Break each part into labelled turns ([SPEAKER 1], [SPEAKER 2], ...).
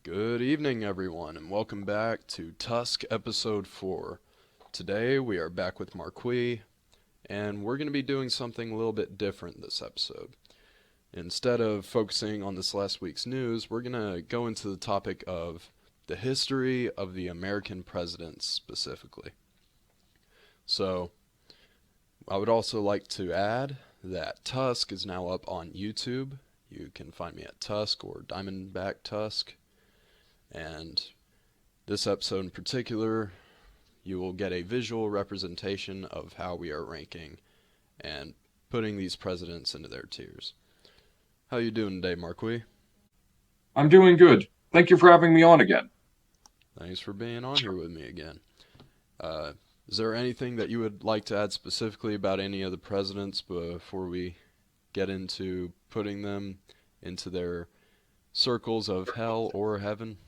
[SPEAKER 1] Good evening, everyone, and welcome back to Tusk Episode 4. Today we are back with Marquis, and we're going to be doing something a little bit different this episode. Instead of focusing on this last week's news, we're going to go into the topic of the history of the American presidents specifically. So, I would also like to add that Tusk is now up on YouTube. You can find me at Tusk or Diamondback Tusk. And this episode in particular, you will get a visual representation of how we are ranking and putting these presidents into their tiers. How you doing today, Marquis?
[SPEAKER 2] I'm doing good. Thank you for having me on again.
[SPEAKER 1] Thanks for being on here with me again. Is there anything that you would like to add specifically about any of the presidents before we get into putting them into their circles of hell or heaven?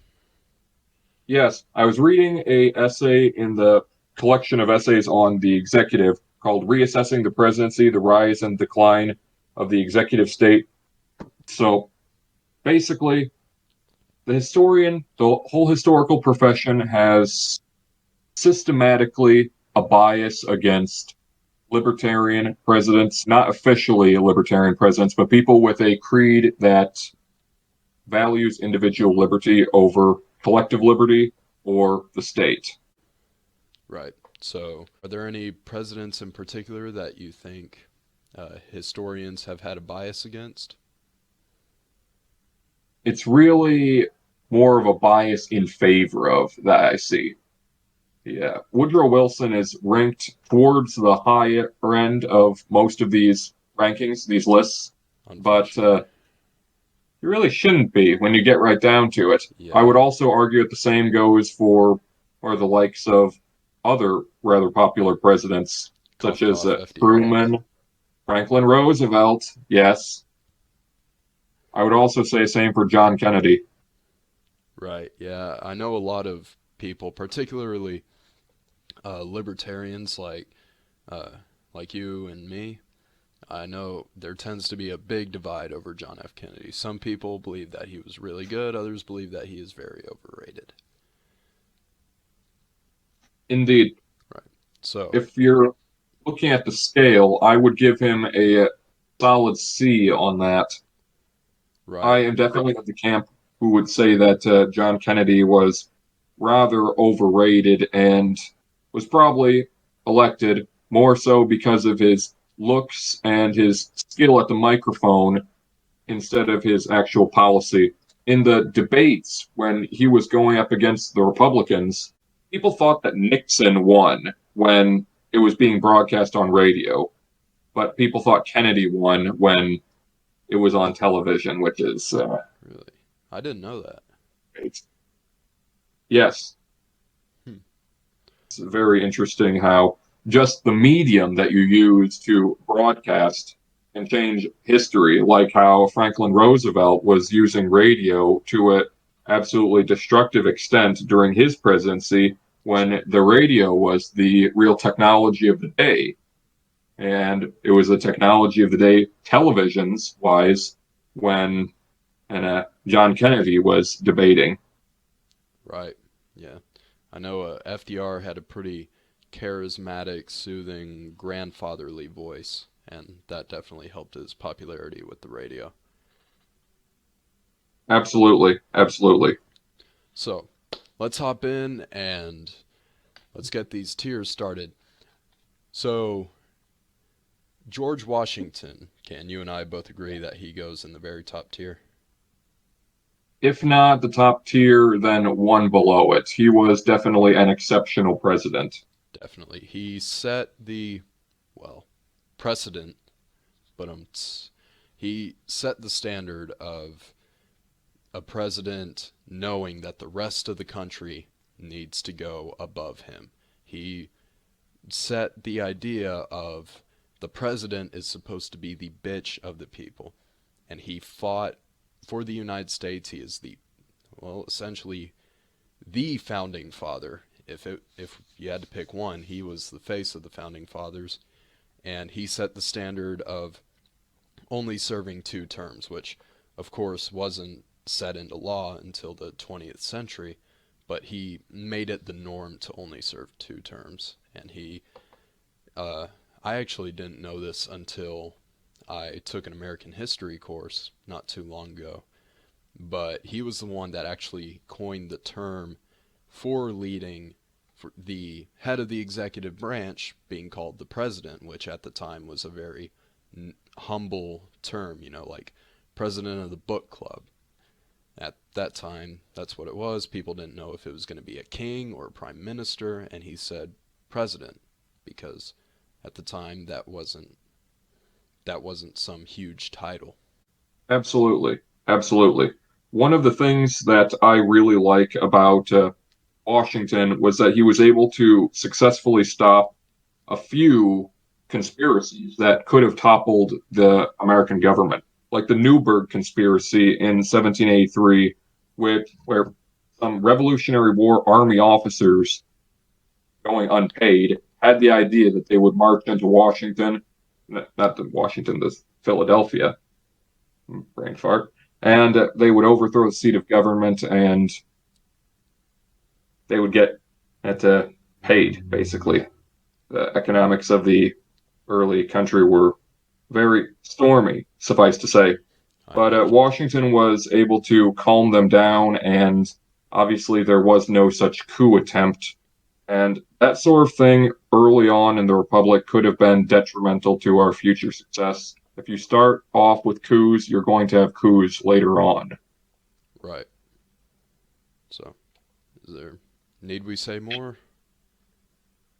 [SPEAKER 2] Yes, I was reading a essay in the collection of essays on the executive called Reassessing the Presidency, the Rise and Decline of the Executive State. So basically, the whole historical profession has systematically a bias against libertarian presidents, not officially libertarian presidents, but people with a creed that values individual liberty over collective liberty or the state.
[SPEAKER 1] Right. So, are there any presidents in particular that you think historians have had a bias against?
[SPEAKER 2] It's really more of a bias in favor of that I see. Yeah, Woodrow Wilson is ranked towards the higher end of most of these rankings, these lists, but
[SPEAKER 1] Unfortunately.
[SPEAKER 2] he really shouldn't be when you get right down to it. I
[SPEAKER 1] Yeah.
[SPEAKER 2] would also argue that the same goes for the likes of other rather popular presidents, such
[SPEAKER 1] Coughed
[SPEAKER 2] as
[SPEAKER 1] off FDR.
[SPEAKER 2] Truman, Franklin Roosevelt. Yes, I would also say same for John Kennedy.
[SPEAKER 1] Right. Yeah. I know a lot of people, particularly libertarians uh, like you and me. I know there tends to be a big divide over John F. Kennedy. Some people believe that he was really good, others believe that he is very overrated.
[SPEAKER 2] Indeed,
[SPEAKER 1] Right. So,
[SPEAKER 2] if you're looking at the scale, I would give him a solid C on that. I
[SPEAKER 1] right.
[SPEAKER 2] am definitely of the camp who would say that John Kennedy was rather overrated and was probably elected more so because of his looks and his skill at the microphone instead of his actual policy. In the debates, when he was going up against the Republicans, people thought that Nixon won when it was being broadcast on radio, but people thought Kennedy won when it was on television, which is
[SPEAKER 1] Really. I didn't know that.
[SPEAKER 2] yes,
[SPEAKER 1] Hmm.
[SPEAKER 2] it's very interesting how just the medium that you use to broadcast can change history, like how Franklin Roosevelt was using radio to an absolutely destructive extent during his presidency when the radio was the real technology of the day. And it was the technology of the day, televisions wise, when John Kennedy was debating.
[SPEAKER 1] Right. Yeah. I know FDR had a pretty charismatic, soothing, grandfatherly voice, and that definitely helped his popularity with the radio.
[SPEAKER 2] Absolutely, absolutely.
[SPEAKER 1] So, let's hop in and let's get these tiers started. So, George Washington, can you and I both agree that he goes in the very top tier?
[SPEAKER 2] If not the top tier, then one below it. He was definitely an exceptional president.
[SPEAKER 1] Definitely. He set the, well, precedent, but he set the standard of a president knowing that the rest of the country needs to go above him. He set the idea of the president is supposed to be the bitch of the people. And he fought for the United States. He is essentially the founding father. If you had to pick one, he was the face of the founding fathers. And he set the standard of only serving 2 terms, which, of course, wasn't set into law until the 20th century, but he made it the norm to only serve 2 terms. And I actually didn't know this until I took an American history course not too long ago, but he was the one that actually coined the term for leading for the head of the executive branch being called the president, which at the time was a very humble term, like president of the book club. At that time, that's what it was. People didn't know if it was going to be a king or a prime minister, and he said president because at the time that wasn't some huge title.
[SPEAKER 2] Absolutely. Absolutely. One of the things that I really like about Washington was that he was able to successfully stop a few conspiracies that could have toppled the American government, like the Newburgh conspiracy in 1783, where some Revolutionary War Army officers going unpaid had the idea that they would march into Washington, not to Washington, this Philadelphia, brain fart, and they would overthrow the seat of government and they would get it paid, basically. The economics of the early country were very stormy, suffice to say.
[SPEAKER 1] I
[SPEAKER 2] But
[SPEAKER 1] imagine.
[SPEAKER 2] Washington was able to calm them down, and obviously there was no such coup attempt. And that sort of thing early on in the Republic could have been detrimental to our future success. If you start off with coups, you're going to have coups later on.
[SPEAKER 1] Right. So, is there need we say more?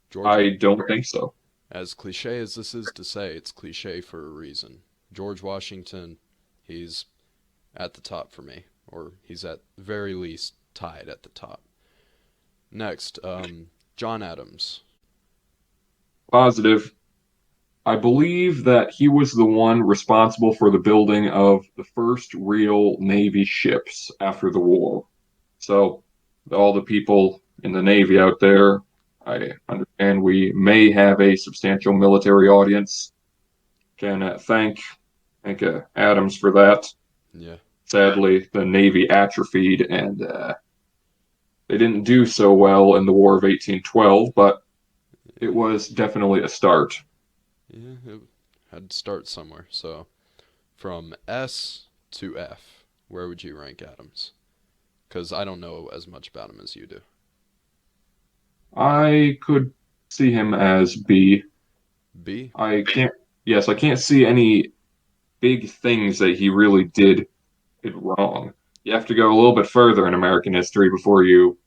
[SPEAKER 1] George,
[SPEAKER 2] I don't think so.
[SPEAKER 1] as cliche as this is to say, it's cliche for a reason. George Washington, he's at the top for me, or he's at the very least tied at the top. Next, John Adams.
[SPEAKER 2] Positive. I believe that he was the one responsible for the building of the first real Navy ships after the war. So, all the people in the Navy out there, I understand we may have a substantial military audience. Can thank Adams for that.
[SPEAKER 1] Yeah,
[SPEAKER 2] Sadly, the Navy atrophied and they didn't do so well in the War of 1812, but it was definitely a start.
[SPEAKER 1] yeah, it had to start somewhere. So, from S to F, where would you rank Adams? Because I don't know as much about him as you do.
[SPEAKER 2] I could see him as B.
[SPEAKER 1] B?
[SPEAKER 2] I can't, yes, I can't see any big things that he really did wrong. You have to go a little bit further in American history before you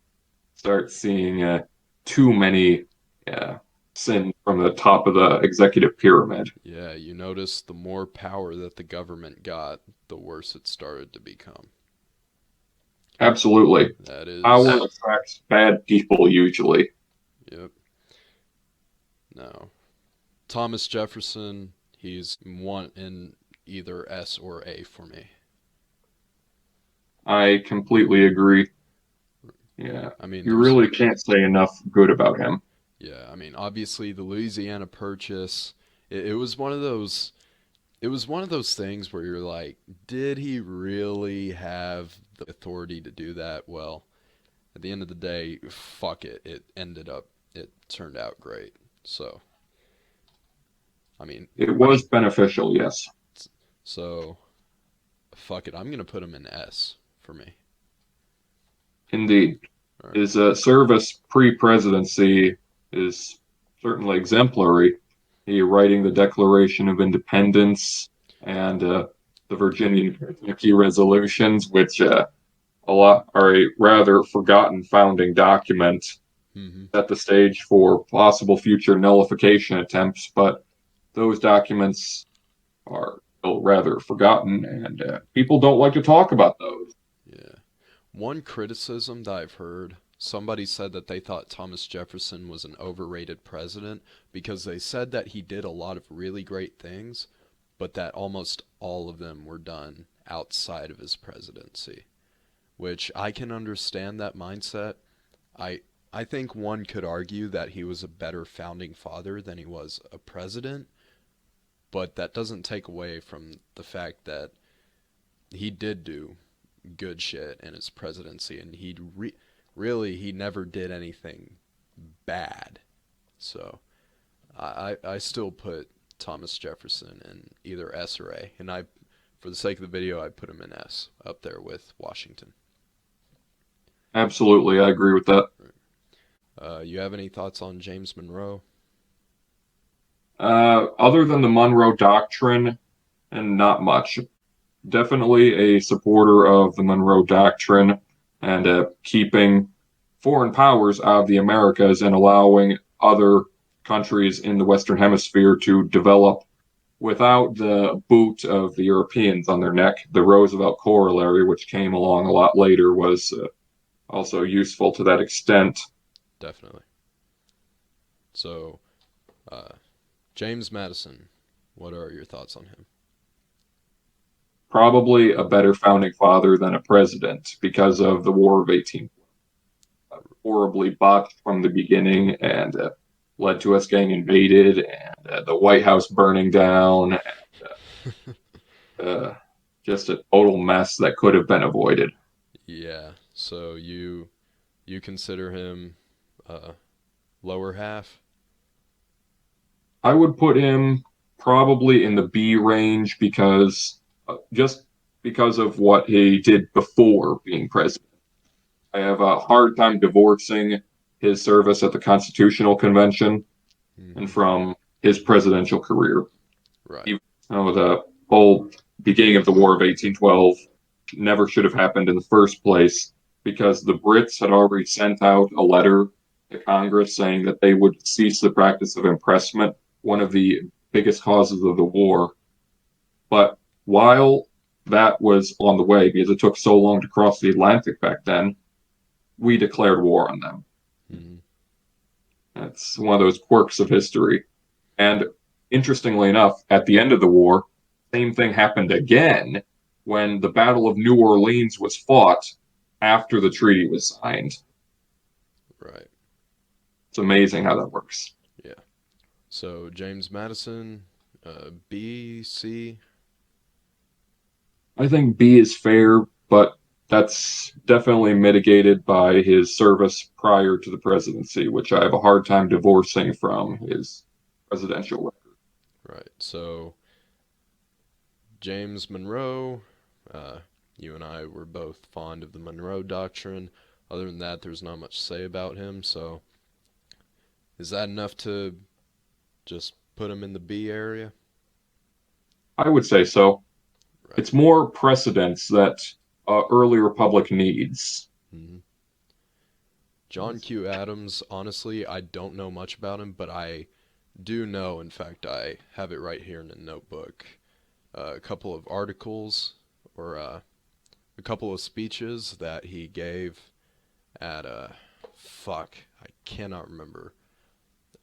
[SPEAKER 2] start seeing too many uh, sins from the top of the executive pyramid.
[SPEAKER 1] Yeah, you notice the more power that the government got, the worse it started to become.
[SPEAKER 2] Absolutely.
[SPEAKER 1] That
[SPEAKER 2] Power
[SPEAKER 1] is,
[SPEAKER 2] attracts bad people usually.
[SPEAKER 1] yep. No. Thomas Jefferson, he's one in either S or A for me.
[SPEAKER 2] I completely agree. Yeah.
[SPEAKER 1] I mean,
[SPEAKER 2] You
[SPEAKER 1] there's,
[SPEAKER 2] really can't say enough good about him.
[SPEAKER 1] yeah, I mean, obviously the Louisiana Purchase, it was one of those, it was one of those things where you're like, did he really have the authority to do that? Well, at the end of the day, fuck it. It turned out great. So, I mean,
[SPEAKER 2] It was beneficial, yes.
[SPEAKER 1] so fuck it. I'm gonna put him in S for me.
[SPEAKER 2] Indeed.
[SPEAKER 1] All right.
[SPEAKER 2] His service pre-presidency is certainly exemplary. He writing the Declaration of Independence and the Virginia Kentucky resolutions, which a lot are a rather forgotten founding document,
[SPEAKER 1] Mm-hmm.
[SPEAKER 2] set the stage for possible future nullification attempts, but those documents are still rather forgotten, and people don't like to talk about those.
[SPEAKER 1] Yeah. One criticism that I've heard, somebody said that they thought Thomas Jefferson was an overrated president because they said that he did a lot of really great things, but that almost all of them were done outside of his presidency, which I can understand that mindset. I I think one could argue that he was a better founding father than he was a president, but that doesn't take away from the fact that he did do good shit in his presidency, and he never did anything bad. So I still put Thomas Jefferson in either S or A, and for the sake of the video, I put him in S, up there with Washington.
[SPEAKER 2] Absolutely, I agree with that.
[SPEAKER 1] You have any thoughts on James Monroe?
[SPEAKER 2] Other than the Monroe Doctrine, and not much. Definitely a supporter of the Monroe Doctrine and keeping foreign powers out of the Americas and allowing other countries in the Western Hemisphere to develop without the boot of the Europeans on their neck. The Roosevelt Corollary, which came along a lot later, was also useful to that extent.
[SPEAKER 1] Definitely. So, James Madison, what are your thoughts on him?
[SPEAKER 2] Probably a better founding father than a president because of the War of 18. Horribly botched from the beginning and led to us getting invaded and the White House burning down and just a total mess that could have been avoided.
[SPEAKER 1] Yeah, so you consider him lower half?
[SPEAKER 2] I would put him probably in the B range because just because of what he did before being president. I have a hard time divorcing his service at the Constitutional Convention and from his presidential career.
[SPEAKER 1] Right.
[SPEAKER 2] Even though the whole beginning of the War of 1812 never should have happened in the first place because the Brits had already sent out a letter to Congress saying that they would cease the practice of impressment, one of the biggest causes of the war. But while that was on the way, because it took so long to cross the Atlantic back then, we declared war on them.
[SPEAKER 1] Mm-hmm.
[SPEAKER 2] That's one of those quirks of history. And interestingly enough, at the end of the war, same thing happened again when the Battle of New Orleans was fought after the treaty was signed.
[SPEAKER 1] Right.
[SPEAKER 2] It's amazing how that works.
[SPEAKER 1] Yeah. So James Madison, B, C.
[SPEAKER 2] I think B is fair, but that's definitely mitigated by his service prior to the presidency, which I have a hard time divorcing from his presidential record.
[SPEAKER 1] Right. So James Monroe, you and I were both fond of the Monroe Doctrine. Other than that, there's not much to say about him. So is that enough to just put him in the B area?
[SPEAKER 2] I would say so.
[SPEAKER 1] Right.
[SPEAKER 2] It's more precedence that early republic needs.
[SPEAKER 1] Mm-hmm. John Q. Adams, honestly, I don't know much about him, but I do know, in fact, I have it right here in a notebook, a couple of articles or a couple of speeches that he gave at I cannot remember,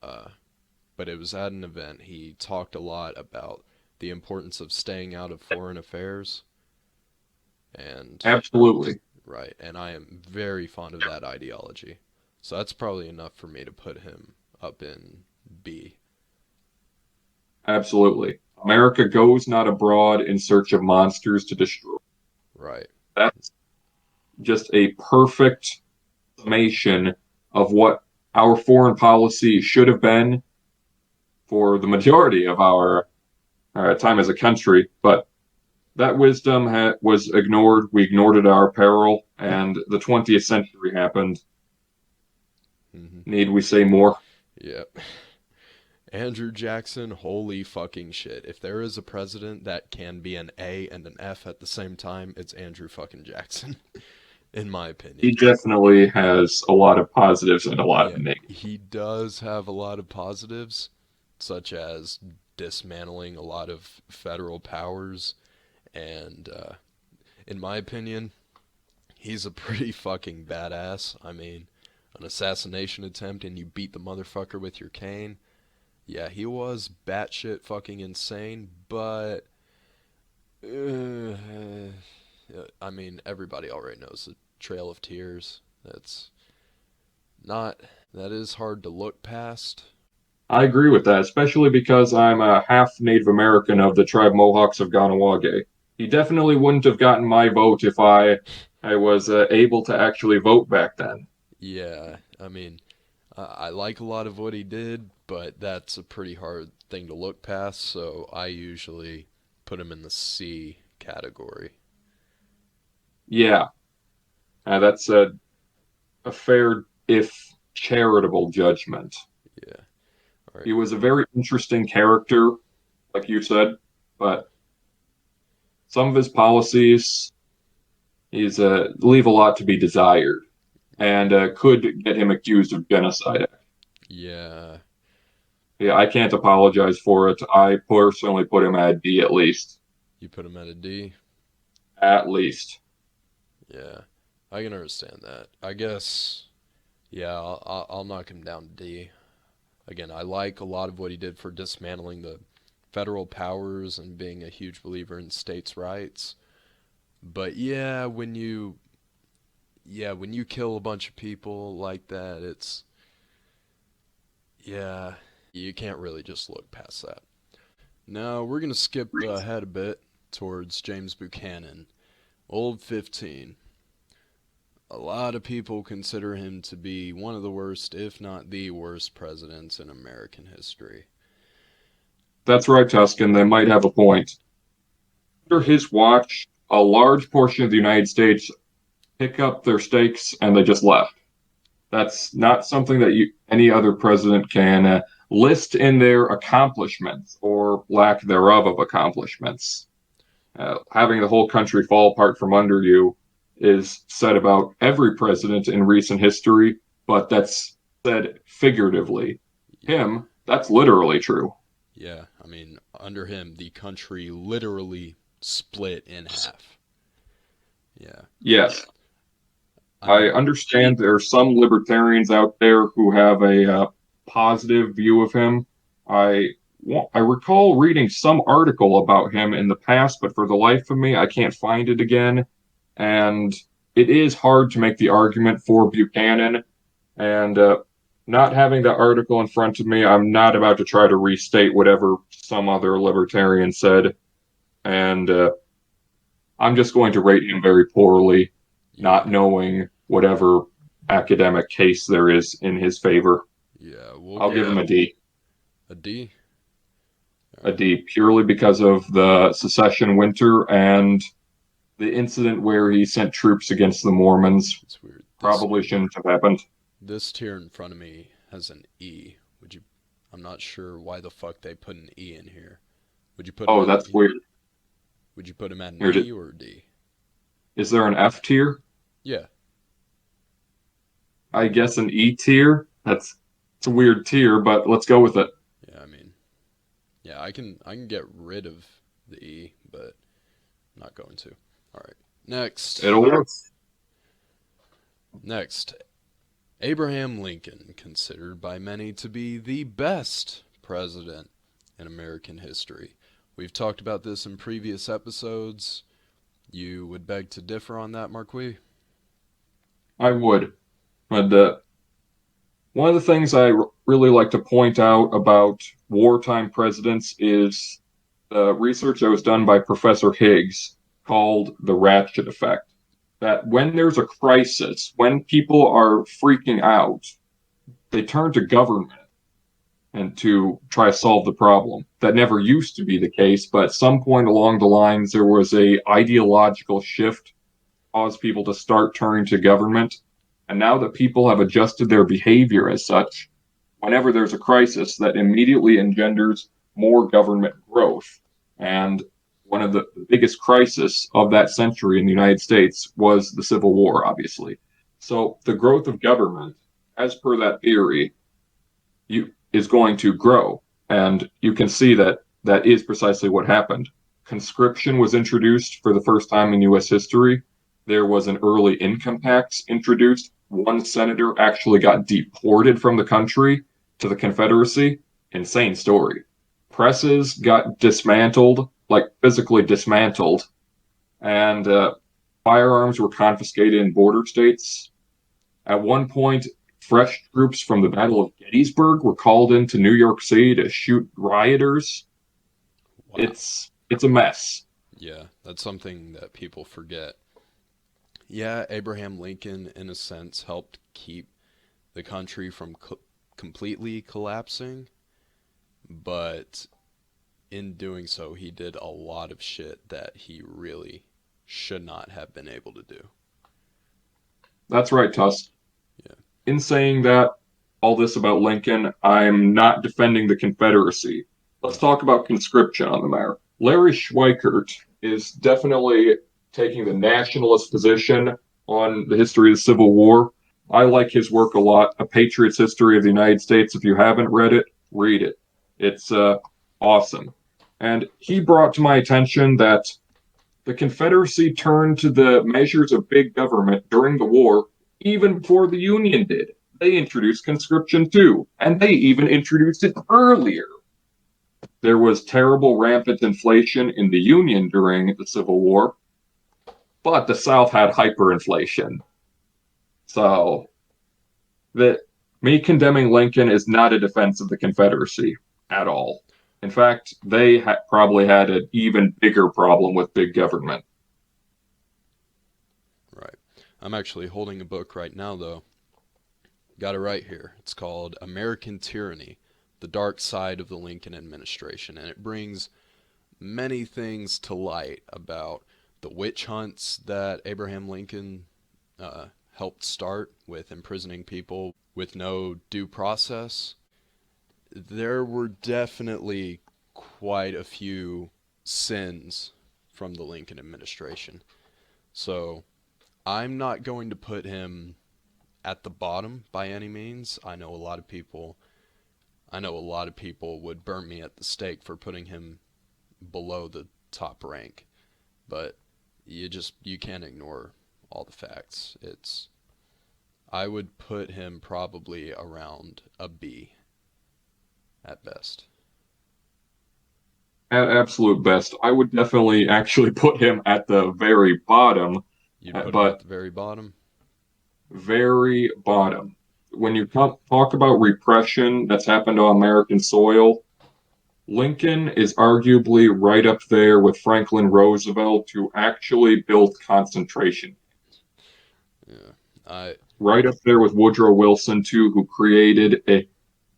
[SPEAKER 1] but it was at an event. He talked a lot about the importance of staying out of foreign affairs, and
[SPEAKER 2] Absolutely.
[SPEAKER 1] right, and I am very fond of that ideology. So that's probably enough for me to put him up in B.
[SPEAKER 2] Absolutely. America goes not abroad in search of monsters to destroy.
[SPEAKER 1] Right.
[SPEAKER 2] That's just a perfect summation of what our foreign policy should have been for the majority of our time as a country. But that wisdom was ignored. We ignored it at our peril, and the 20th century happened.
[SPEAKER 1] Mm-hmm.
[SPEAKER 2] Need we say more?
[SPEAKER 1] Yep. Andrew Jackson, holy fucking shit. If there is a president that can be an A and an F at the same time, it's Andrew fucking Jackson, in my opinion.
[SPEAKER 2] He definitely has a lot of positives and a lot of negatives.
[SPEAKER 1] He does have a lot of positives, such as dismantling a lot of federal powers, and in my opinion, he's a pretty fucking badass. I mean, an assassination attempt and you beat the motherfucker with your cane. Yeah, he was batshit fucking insane, but I mean, everybody already knows the Trail of Tears. That is hard to look past.
[SPEAKER 2] I agree with that, especially because I'm a half Native American of the tribe Mohawks of Ganawage. He definitely wouldn't have gotten my vote if I was able to actually vote back then.
[SPEAKER 1] Yeah, I mean, I like a lot of what he did, but that's a pretty hard thing to look past, so I usually put him in the C category.
[SPEAKER 2] Yeah, that's a fair, if charitable, judgment.
[SPEAKER 1] Yeah. All right.
[SPEAKER 2] He was a very interesting character, like you said, but some of his policies he's leave a lot to be desired, and could get him accused of genocide.
[SPEAKER 1] Yeah.
[SPEAKER 2] Yeah, I can't apologize for it. I personally put him at D at least.
[SPEAKER 1] You put him at a D?
[SPEAKER 2] At least.
[SPEAKER 1] Yeah. I can understand that. I guess, yeah, I'll knock him down to D. Again, I like a lot of what he did for dismantling the federal powers and being a huge believer in states' rights. But when you kill a bunch of people like that, yeah, you can't really just look past that. Now, we're going to skip ahead a bit towards James Buchanan, Old 15. A lot of people consider him to be one of the worst, if not the worst, presidents in American history.
[SPEAKER 2] That's right, Tuscan. They might have a point. Under
[SPEAKER 1] Yeah,
[SPEAKER 2] his watch, a large portion of the United States pick up their stakes and they just left. That's not something that any other president can list in their accomplishments or lack thereof of accomplishments. Having the whole country fall apart from under you is said about every president in recent history, but that's said figuratively.
[SPEAKER 1] yeah,
[SPEAKER 2] Him, that's literally true.
[SPEAKER 1] yeah. I mean, under him, the country literally split in half. Yeah.
[SPEAKER 2] Yes,
[SPEAKER 1] I
[SPEAKER 2] I
[SPEAKER 1] mean,
[SPEAKER 2] understand there are some libertarians out there who have a positive view of him. I I recall reading some article about him in the past, but for the life of me, I can't find it again. And it is hard to make the argument for Buchanan. And not having that article in front of me, I'm not about to try to restate whatever some other libertarian said. And I'm just going to rate him very poorly, not
[SPEAKER 1] yeah,
[SPEAKER 2] knowing whatever academic case there is in his favor.
[SPEAKER 1] yeah. We'll
[SPEAKER 2] I'll
[SPEAKER 1] give
[SPEAKER 2] give him
[SPEAKER 1] him a D. All
[SPEAKER 2] A
[SPEAKER 1] right.
[SPEAKER 2] D purely because of the secession winter and the incident where he sent troops against the Mormons.
[SPEAKER 1] It's weird.
[SPEAKER 2] Probably shouldn't have happened.
[SPEAKER 1] This tier in front of me has an E. Would you? I'm not sure why the fuck they put an E in here. Would you put him
[SPEAKER 2] Oh,
[SPEAKER 1] at an
[SPEAKER 2] that's
[SPEAKER 1] E?
[SPEAKER 2] weird.
[SPEAKER 1] Would you put him at an
[SPEAKER 2] Here,
[SPEAKER 1] E or a D?
[SPEAKER 2] is there an F tier?
[SPEAKER 1] Yeah.
[SPEAKER 2] I guess an E tier. It's a weird tier, but let's go with it.
[SPEAKER 1] Yeah. I mean, yeah. I can get rid of the E, but I'm not going to. All right. Next.
[SPEAKER 2] It'll work.
[SPEAKER 1] Next. Abraham Lincoln, considered by many to be the best president in American history. We've talked about this in previous episodes. You would beg to differ on that, Marquis?
[SPEAKER 2] I would. But one of the things I really like to point out about wartime presidents is the research that was done by Professor Higgs called the ratchet effect. That when there's a crisis, when people are freaking out, they turn to government and to try to solve the problem. That never used to be the case, but at some point along the lines, there was a ideological shift caused people to start turning to government. And now that people have adjusted their behavior as such, whenever there's a crisis, that immediately engenders more government growth. And one of the biggest crises of that century in the United States was the Civil War, obviously. So the growth of government, as per that theory, is going to grow. And you can see that that is precisely what happened. Conscription was introduced for the first time in U.S. history. There was an early income tax introduced. One senator actually got deported from the country to the Confederacy. Insane story. Presses got dismantled, like physically dismantled, and firearms were confiscated in border states. At one point, fresh troops from the Battle of Gettysburg were called into New York City to shoot rioters.
[SPEAKER 1] Wow.
[SPEAKER 2] It's a mess.
[SPEAKER 1] Yeah, that's something that people forget. Yeah, Abraham Lincoln, in a sense, helped keep the country from completely collapsing, but in doing so, he did a lot of shit that he really should not have been able to do.
[SPEAKER 2] That's right, Tusk.
[SPEAKER 1] Yeah.
[SPEAKER 2] In saying that, all this about Lincoln, I'm not defending the Confederacy. Let's talk about conscription on the matter. Larry Schweikert is definitely taking the nationalist position on the history of the Civil War. I like his work a lot. A Patriot's History of the United States. If you haven't read it, read it. It's awesome. And he brought to my attention that the Confederacy turned to the measures of big government during the war even before the Union did. They introduced conscription too, and they even introduced it earlier. There was terrible rampant inflation in the Union during the Civil War, but the South had hyperinflation. So, that me condemning Lincoln is not a defense of the Confederacy at all. In fact, they probably had an even bigger problem with big government.
[SPEAKER 1] Right. I'm actually holding a book right now, though. Got it right here. It's called American Tyranny, The Dark Side of the Lincoln Administration, and it brings many things to light about the witch hunts that Abraham Lincoln helped start with imprisoning people with no due process. There were definitely quite a few sins from the Lincoln administration. So I'm not going to put him at the bottom by any means. I know a lot of people would burn me at the stake for putting him below the top rank, but you can't ignore all the facts. It's I would put him probably around a B at best.
[SPEAKER 2] At absolute best, I would definitely actually put him at the very bottom,
[SPEAKER 1] You'd put him at
[SPEAKER 2] but
[SPEAKER 1] the very bottom?
[SPEAKER 2] very bottom. When you talk about repression that's happened on American soil, Lincoln is arguably right up there with Franklin Roosevelt, who actually built concentration.
[SPEAKER 1] Yeah. I
[SPEAKER 2] Right up there with Woodrow Wilson, too, who created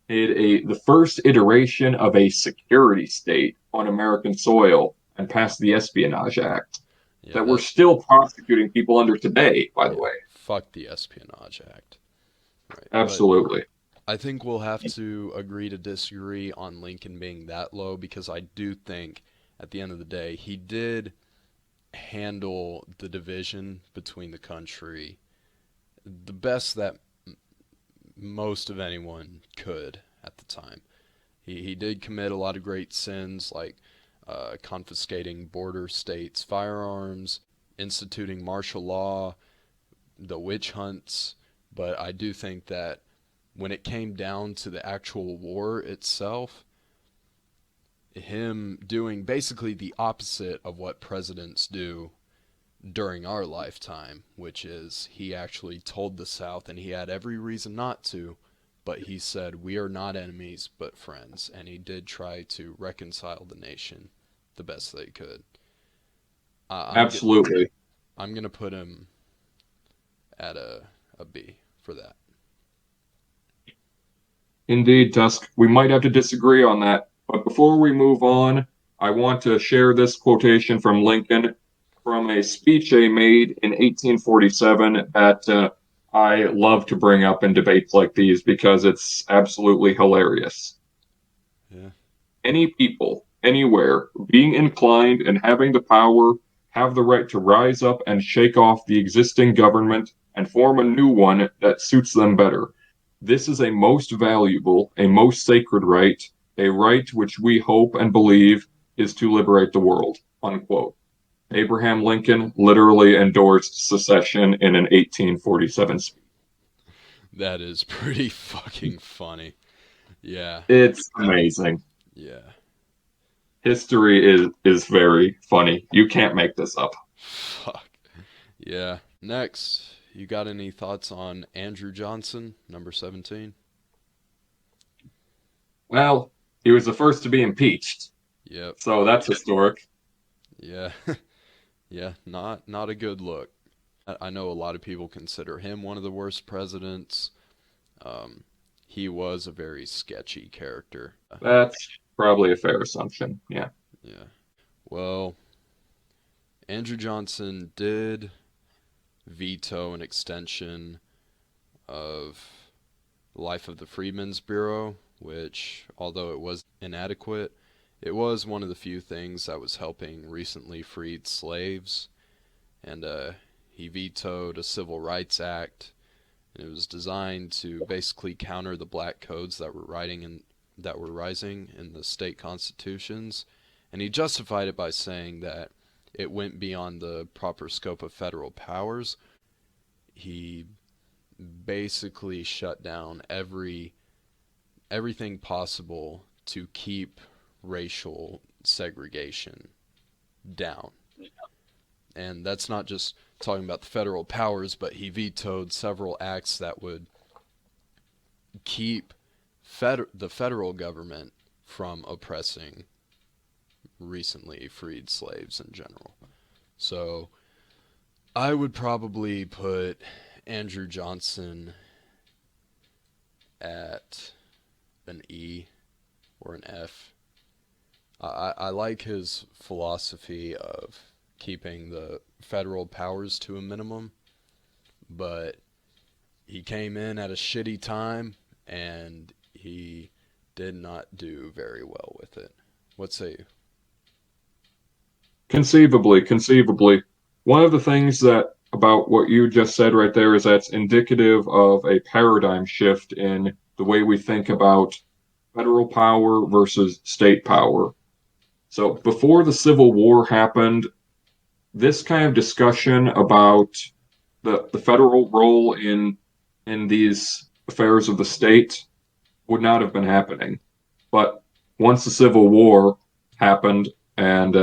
[SPEAKER 2] the first iteration of a security state on American soil and passed the Espionage Act
[SPEAKER 1] yeah,
[SPEAKER 2] that we're still prosecuting people under today, by the
[SPEAKER 1] yeah,
[SPEAKER 2] way.
[SPEAKER 1] fuck the Espionage Act. Right. But
[SPEAKER 2] Absolutely.
[SPEAKER 1] I think we'll have to agree to disagree on Lincoln being that low because I do think at the end of the day he did handle the division between the country the best that most of anyone could at the time. He did commit a lot of great sins like confiscating border states' firearms, instituting martial law, the witch hunts, but I do think that when it came down to the actual war itself, him doing basically the opposite of what presidents do during our lifetime, which is he actually told the South, and he had every reason not to, but he said, we are not enemies but friends, and he did try to reconcile the nation the best they could. I I'm, g-
[SPEAKER 2] Absolutely.
[SPEAKER 1] I'm going to put him at a B for that.
[SPEAKER 2] Indeed, Tusk. We might have to disagree on that. But before we move on, I want to share this quotation from Lincoln from a speech he made in 1847 that I love to bring up in debates like these because it's absolutely hilarious.
[SPEAKER 1] Yeah.
[SPEAKER 2] Any people, anywhere, being inclined and having the power, have the right to rise up and shake off the existing government and form a new one that suits them better. This is a most valuable, a most sacred right, a right which we hope and believe is to liberate the world. Unquote. Abraham Lincoln literally endorsed secession in an 1847 speech.
[SPEAKER 1] That is pretty fucking funny. Yeah.
[SPEAKER 2] It's amazing.
[SPEAKER 1] Yeah.
[SPEAKER 2] History is very funny. You can't make this up.
[SPEAKER 1] Fuck. Yeah. Next, you got any thoughts on Andrew Johnson, number 17?
[SPEAKER 2] Well, he was the first to be impeached,
[SPEAKER 1] Yep.
[SPEAKER 2] so that's historic.
[SPEAKER 1] Yeah, yeah, not a good look. I know a lot of people consider him one of the worst presidents. Um, he was a very sketchy character.
[SPEAKER 2] That's probably a fair assumption. Yeah.
[SPEAKER 1] Yeah. Well, Andrew Johnson did veto an extension of the life of the Freedmen's Bureau, which, although it was inadequate, it was one of the few things that was helping recently freed slaves. And he vetoed a Civil Rights Act, and it was designed to basically counter the black codes that were rising in the state constitutions. And he justified it by saying that it went beyond the proper scope of federal powers. He basically shut down everything possible to keep racial segregation down. And that's not just talking about the federal powers, but he vetoed several acts that would keep the federal government from oppressing recently freed slaves in general. So I would probably put Andrew Johnson at an E or an F. I like his philosophy of keeping the federal powers to a minimum, but he came in at a shitty time and he did not do very well with it. What say you?
[SPEAKER 2] Conceivably. One of the things that about what you just said right there is that's indicative of a paradigm shift in the way we think about federal power versus state power. So before the Civil War happened, this kind of discussion about the federal role in these affairs of the state would not have been happening. But once the Civil War happened and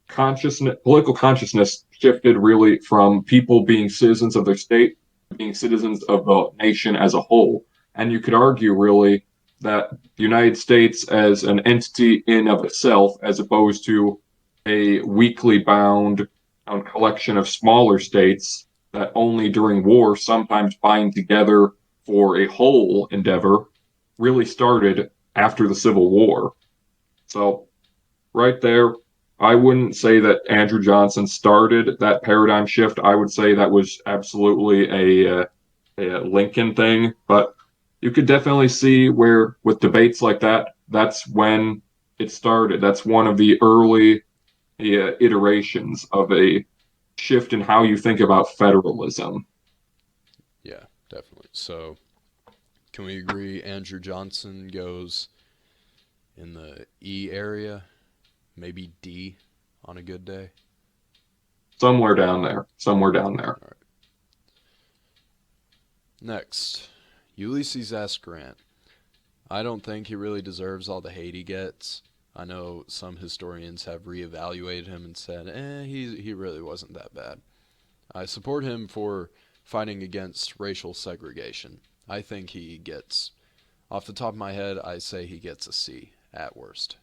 [SPEAKER 2] political consciousness shifted really from people being citizens of their state to being citizens of the nation as a whole. And you could argue really that the United States as an entity in of itself, as opposed to a weakly bound collection of smaller states that only during war sometimes bind together for a whole endeavor, really started after the Civil War. So right there, I wouldn't say that Andrew Johnson started that paradigm shift. I would say that was absolutely a Lincoln thing, but you could definitely see where with debates like that, that's when it started. That's one of the early iterations of a shift in how you think about federalism.
[SPEAKER 1] Yeah, definitely. So, can we agree Andrew Johnson goes in the E area? Maybe D on a good day?
[SPEAKER 2] Somewhere down there. Somewhere down there.
[SPEAKER 1] All right. Next, Ulysses S. Grant. I don't think he really deserves all the hate he gets. I know some historians have reevaluated him and said, he really wasn't that bad. I support him for fighting against racial segregation. I think he gets, off the top of my head, I say he gets a C at worst.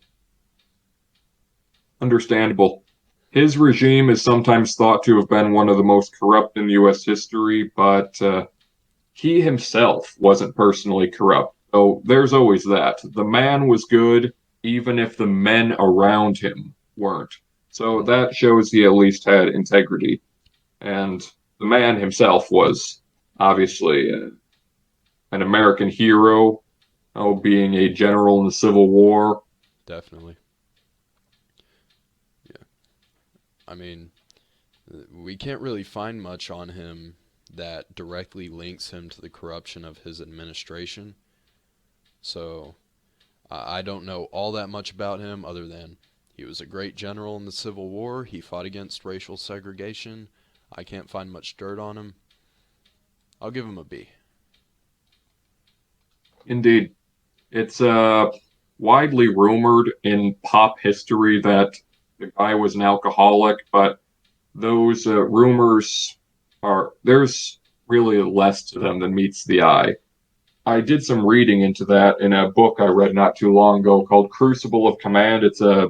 [SPEAKER 2] Understandable. His regime is sometimes thought to have been one of the most corrupt in U.S. history, but he himself wasn't personally corrupt. So there's always that. The man was good, even if the men around him weren't. So that shows he at least had integrity. And the man himself was obviously an American hero, being a general in the Civil War.
[SPEAKER 1] Definitely. Yeah. I mean, we can't really find much on him that directly links him to the corruption of his administration. So I don't know all that much about him other than he was a great general in the Civil War. He fought against racial segregation. I can't find much dirt on him. I'll give him a B.
[SPEAKER 2] Indeed. It's widely rumored in pop history that the guy was an alcoholic, but those rumors there's really less to them than meets the eye. I did some reading into that in a book I read not too long ago called Crucible of Command. It's a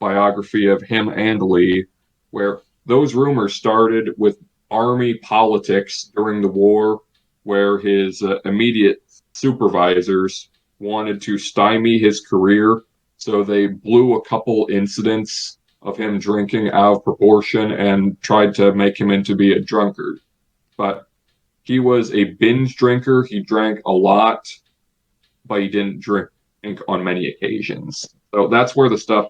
[SPEAKER 2] biography of him and Lee, where those rumors started with army politics during the war, where his immediate supervisors wanted to stymie his career, so they blew a couple incidents of him drinking out of proportion and tried to make him into be a drunkard. But he was a binge drinker. He drank a lot, but he didn't drink on many occasions. So that's where the stuff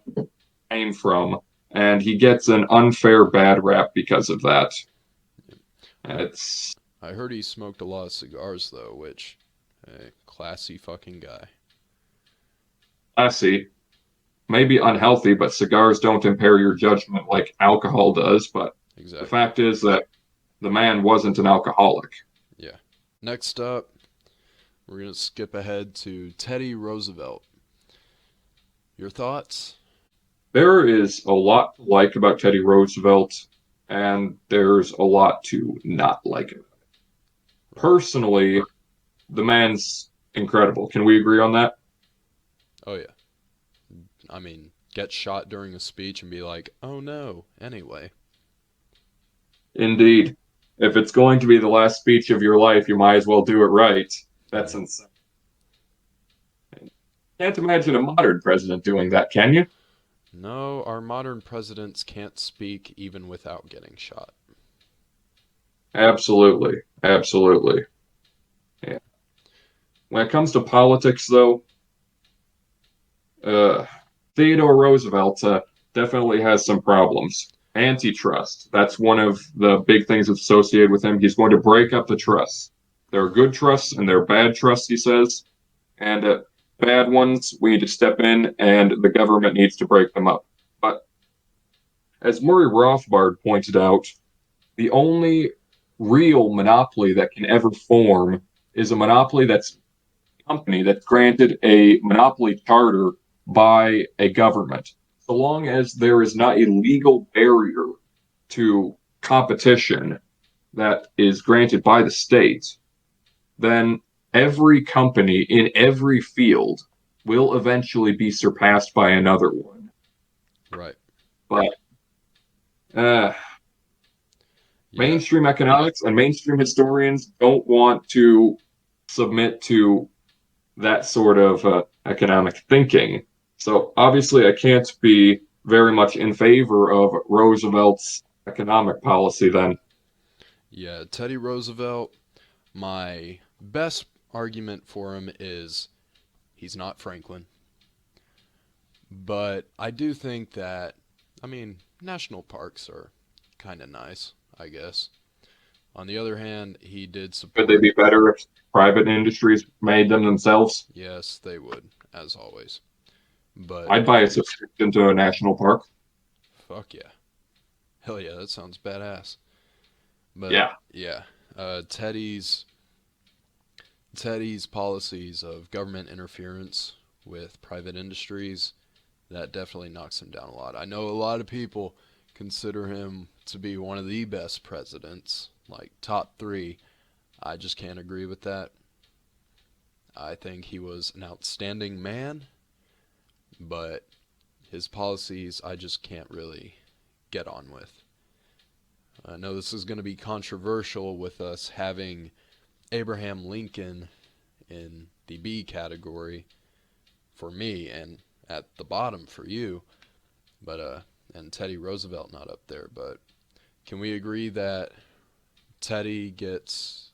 [SPEAKER 2] came from, and he gets an unfair bad rap because of that. It's
[SPEAKER 1] I heard he smoked a lot of cigars though, which, hey, classy fucking guy.
[SPEAKER 2] classy, maybe unhealthy, but cigars don't impair your judgment like alcohol does. But the
[SPEAKER 1] Exactly.
[SPEAKER 2] fact is that the man wasn't an alcoholic.
[SPEAKER 1] Yeah. Next up, we're gonna skip ahead to Teddy Roosevelt. Your thoughts?
[SPEAKER 2] There is a lot to like about Teddy Roosevelt, and there's a lot to not like it. Personally, the man's incredible. Can we agree on that?
[SPEAKER 1] Oh yeah. I mean, get shot during a speech and be like, oh no. Anyway.
[SPEAKER 2] Indeed. If it's going to be the last speech of your life, you might as well do it right. That's insane. Can't imagine a modern president doing that, can you?
[SPEAKER 1] No, our modern presidents can't speak even without getting shot.
[SPEAKER 2] Absolutely. Absolutely. Yeah. When it comes to politics, though, uh, Theodore Roosevelt definitely has some problems. Antitrust. That's one of the big things that's associated with him. He's going to break up the trusts. There are good trusts and there are bad trusts, he says. And bad ones, we need to step in and the government needs to break them up. But as Murray Rothbard pointed out, the only real monopoly that can ever form is a monopoly that's a company that's granted a monopoly charter by a government. So long as there is not a legal barrier to competition that is granted by the state, then every company in every field will eventually be surpassed by another one.
[SPEAKER 1] Right.
[SPEAKER 2] But
[SPEAKER 1] Yeah.
[SPEAKER 2] mainstream economics and mainstream historians don't want to submit to that sort of economic thinking. So obviously, I can't be very much in favor of Roosevelt's economic policy then.
[SPEAKER 1] Yeah, Teddy Roosevelt, my best argument for him is he's not Franklin. But I do think that, I mean, national parks are kind of nice, I guess. On the other hand, he did
[SPEAKER 2] Could they
[SPEAKER 1] support,
[SPEAKER 2] be better if private industries made them themselves?
[SPEAKER 1] yes, they would, as always. But
[SPEAKER 2] I'd buy a subscription to a national park.
[SPEAKER 1] fuck yeah. Hell yeah, that sounds badass. But
[SPEAKER 2] Yeah.
[SPEAKER 1] yeah, Teddy's policies of government interference with private industries, that definitely knocks him down a lot. I know a lot of people consider him to be one of the best presidents, like top three. I just can't agree with that. I think he was an outstanding man, but his policies I just can't really get on with. I know this is going to be controversial with us having Abraham Lincoln in the B category for me and at the bottom for you, but and Teddy Roosevelt not up there, but can we agree that Teddy gets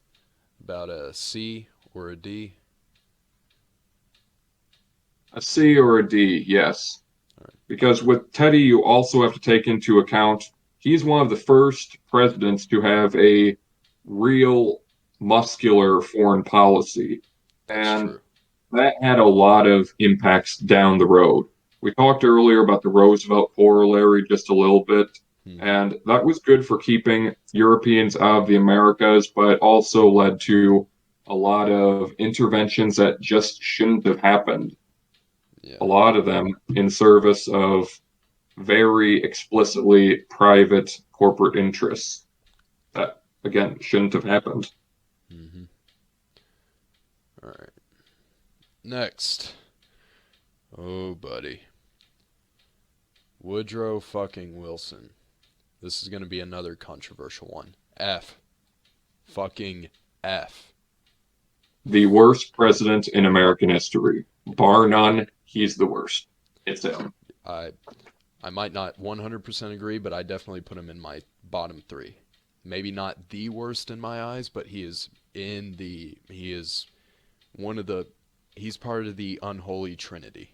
[SPEAKER 1] about a C or a D?
[SPEAKER 2] A C or a D, yes.
[SPEAKER 1] All right.
[SPEAKER 2] Because with Teddy, you also have to take into account he's one of the first presidents to have a real muscular foreign policy.
[SPEAKER 1] That's
[SPEAKER 2] And
[SPEAKER 1] true.
[SPEAKER 2] that had a lot of impacts down the road. We talked earlier about the Roosevelt corollary just a little bit,
[SPEAKER 1] Mm-hmm.
[SPEAKER 2] and that was good for keeping Europeans out of the Americas, but also led to a lot of interventions that just shouldn't have happened.
[SPEAKER 1] Yeah.
[SPEAKER 2] A lot of them in service of very explicitly private corporate interests that, again, shouldn't have happened.
[SPEAKER 1] Mm-hmm. All right. Next. Oh, buddy. Woodrow fucking Wilson. This is going to be another controversial one. F. Fucking F.
[SPEAKER 2] The worst president in American history. Bar none, he's the worst. It's him.
[SPEAKER 1] I might not 100% agree, but I definitely put him in my bottom 3. Maybe not the worst in my eyes, but he is he's part of the unholy trinity.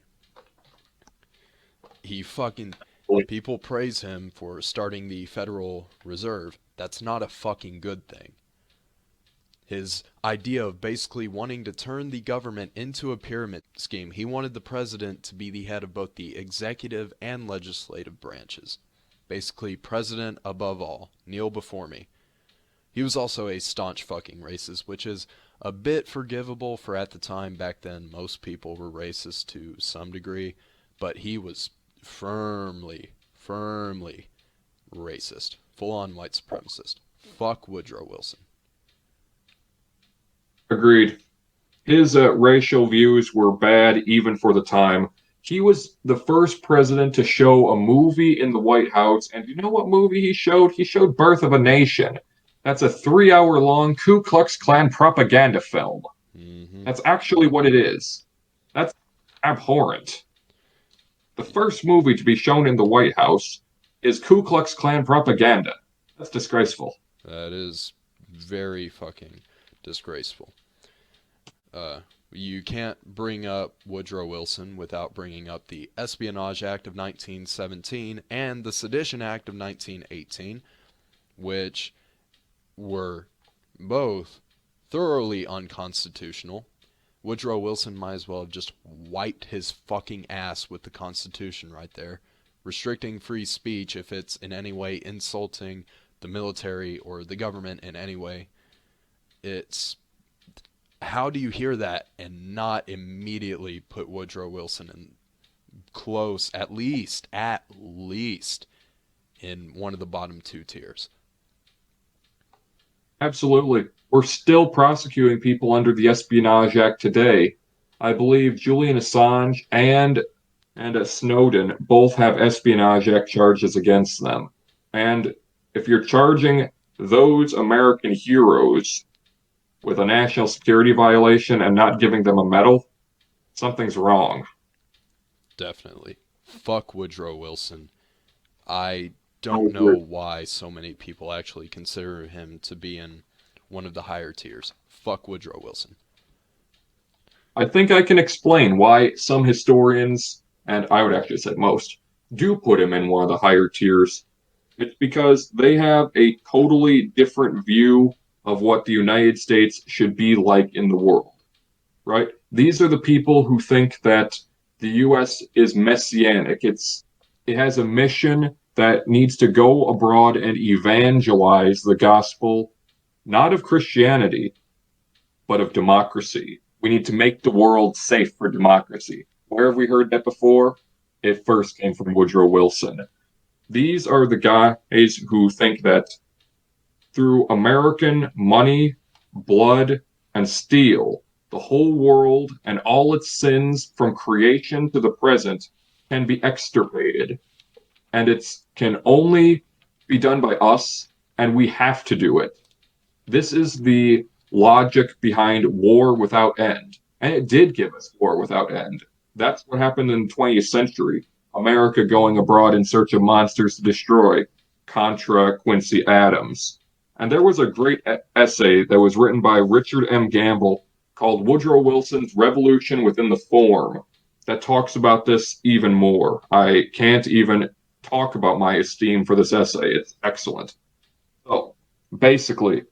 [SPEAKER 1] People praise him for starting the Federal Reserve. That's not a fucking good thing. His idea of basically wanting to turn the government into a pyramid scheme. He wanted the president to be the head of both the executive and legislative branches. Basically, president above all, kneel before me. He was also a staunch fucking racist, which is a bit forgivable for at the time. Back then, most people were racist to some degree, but he was firmly racist. Full-on white supremacist. Fuck Woodrow Wilson.
[SPEAKER 2] Agreed. His racial views were bad even for the time. He was the first president to show a movie in the White House, and you know what movie he showed? He showed Birth of a Nation. That's a 3-hour-long Ku Klux Klan propaganda film.
[SPEAKER 1] Mm-hmm.
[SPEAKER 2] That's actually what it is. That's abhorrent. The first movie to be shown in the White House is Ku Klux Klan propaganda. That's disgraceful.
[SPEAKER 1] That is very fucking disgraceful. You can't bring up Woodrow Wilson without bringing up the Espionage Act of 1917 and the Sedition Act of 1918, which were both thoroughly unconstitutional. Woodrow Wilson might as well have just wiped his fucking ass with the Constitution right there, restricting free speech if it's in any way insulting the military or the government in any way. How do you hear that and not immediately put Woodrow Wilson in close, at least, in one of the bottom 2 tiers?
[SPEAKER 2] Absolutely. We're still prosecuting people under the Espionage Act today. I believe Julian Assange and Snowden both have Espionage Act charges against them. And if you're charging those American heroes with a national security violation and not giving them a medal, something's wrong.
[SPEAKER 1] Definitely. Fuck Woodrow Wilson. I don't know why so many people actually consider him to be in one of the higher tiers. Fuck Woodrow Wilson.
[SPEAKER 2] I think I can explain why some historians, and I would actually say most, do put him in one of the higher tiers. It's because they have a totally different view of what the United States should be like in the world, right? These are the people who think that the U.S. is messianic. It has a mission that needs to go abroad and evangelize the gospel, not of Christianity, but of democracy. We need to make the world safe for democracy. Where have we heard that before? It first came from Woodrow Wilson. These are the guys who think that through American money, blood, and steel, the whole world and all its sins from creation to the present can be extirpated. And it can only be done by us, and we have to do it. This is the logic behind war without end. And it did give us war without end. That's what happened in the 20th century. America going abroad in search of monsters to destroy. Contra Quincy Adams. And there was a great essay that was written by Richard M. Gamble called Woodrow Wilson's Revolution Within the Form that talks about this even more. I can't even talk about my esteem for this essay. It's excellent. So, basically,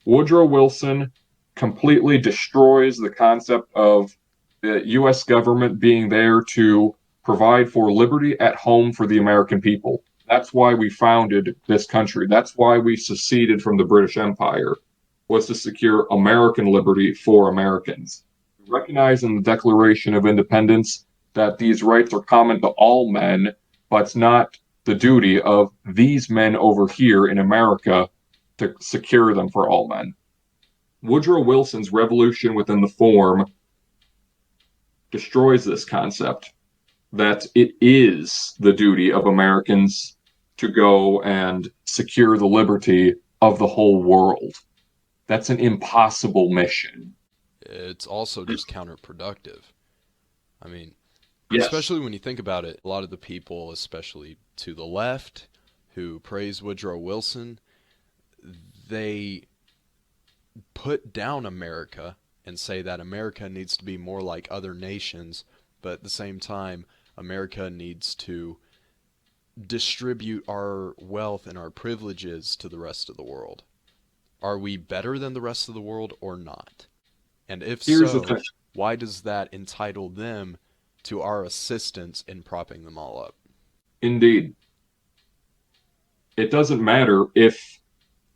[SPEAKER 2] Woodrow Wilson completely destroys the concept of the U.S. government being there to provide for liberty at home for the American people. That's why we founded this country. That's why we seceded from the British Empire, was to secure American liberty for Americans. We recognize in the Declaration of Independence that these rights are common to all men, but it's not the duty of these men over here in America to secure them for all men. Woodrow Wilson's Revolution Within the Form destroys this concept. that it is the duty of Americans to go and secure the liberty of the whole world. That's an impossible mission.
[SPEAKER 1] It's also just counterproductive. I mean,
[SPEAKER 2] Yes,
[SPEAKER 1] especially when you think about it, a lot of the people, especially to the left, who praise Woodrow Wilson, they put down America and say that America needs to be more like other nations, but at the same time, America needs to distribute our wealth and our privileges to the rest of the world. Are we better than the rest of the world or not? And if
[SPEAKER 2] here's the
[SPEAKER 1] so,
[SPEAKER 2] thing.
[SPEAKER 1] why does that entitle them to our assistance in propping them all up?
[SPEAKER 2] Indeed, it doesn't matter if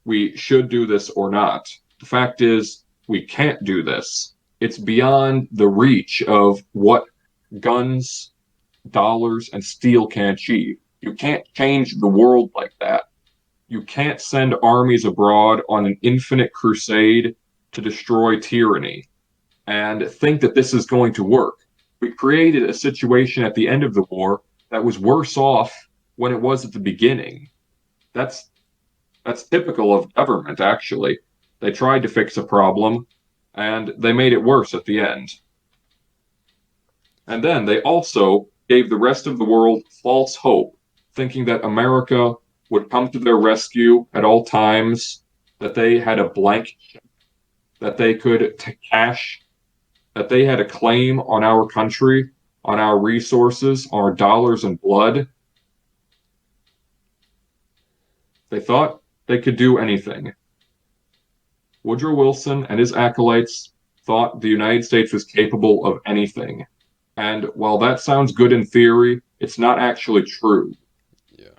[SPEAKER 2] we should do this or not. The fact is, we can't do this. It's beyond the reach of what guns, dollars, and steel can achieve. You can't change the world like that. You can't send armies abroad on an infinite crusade to destroy tyranny and think that this is going to work. We created a situation at the end of the war that was worse off when it was at the beginning. That's that's typical of government, actually. They tried to fix a problem and they made it worse at the end. And then they also gave the rest of the world false hope, thinking that America would come to their rescue at all times, that they had a blank, that they could cash, that they had a claim on our country, on our resources, on our dollars and blood. They thought they could do anything. Woodrow Wilson and his acolytes thought the United States was capable of anything. And while that sounds good in theory, it's not actually true.
[SPEAKER 1] Yeah. Yeah.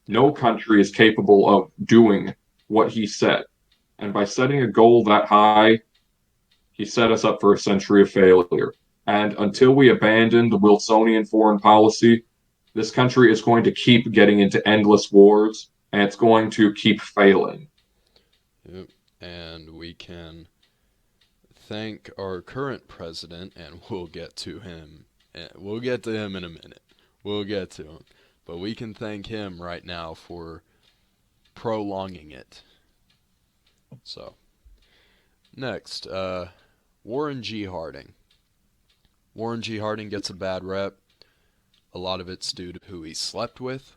[SPEAKER 2] No country is capable of doing what he set. And by setting a goal that high, he set us up for a century of failure. And until we abandon the Wilsonian foreign policy, this country is going to keep getting into endless wars and it's going to keep failing.
[SPEAKER 1] Yep. And we can thank our current president, and we'll get to him. We'll get to him in a minute. We'll get to him. But we can thank him right now for prolonging it. So, next, Warren G. Harding. Warren G. Harding gets a bad rep. A lot of it's due to who he slept with.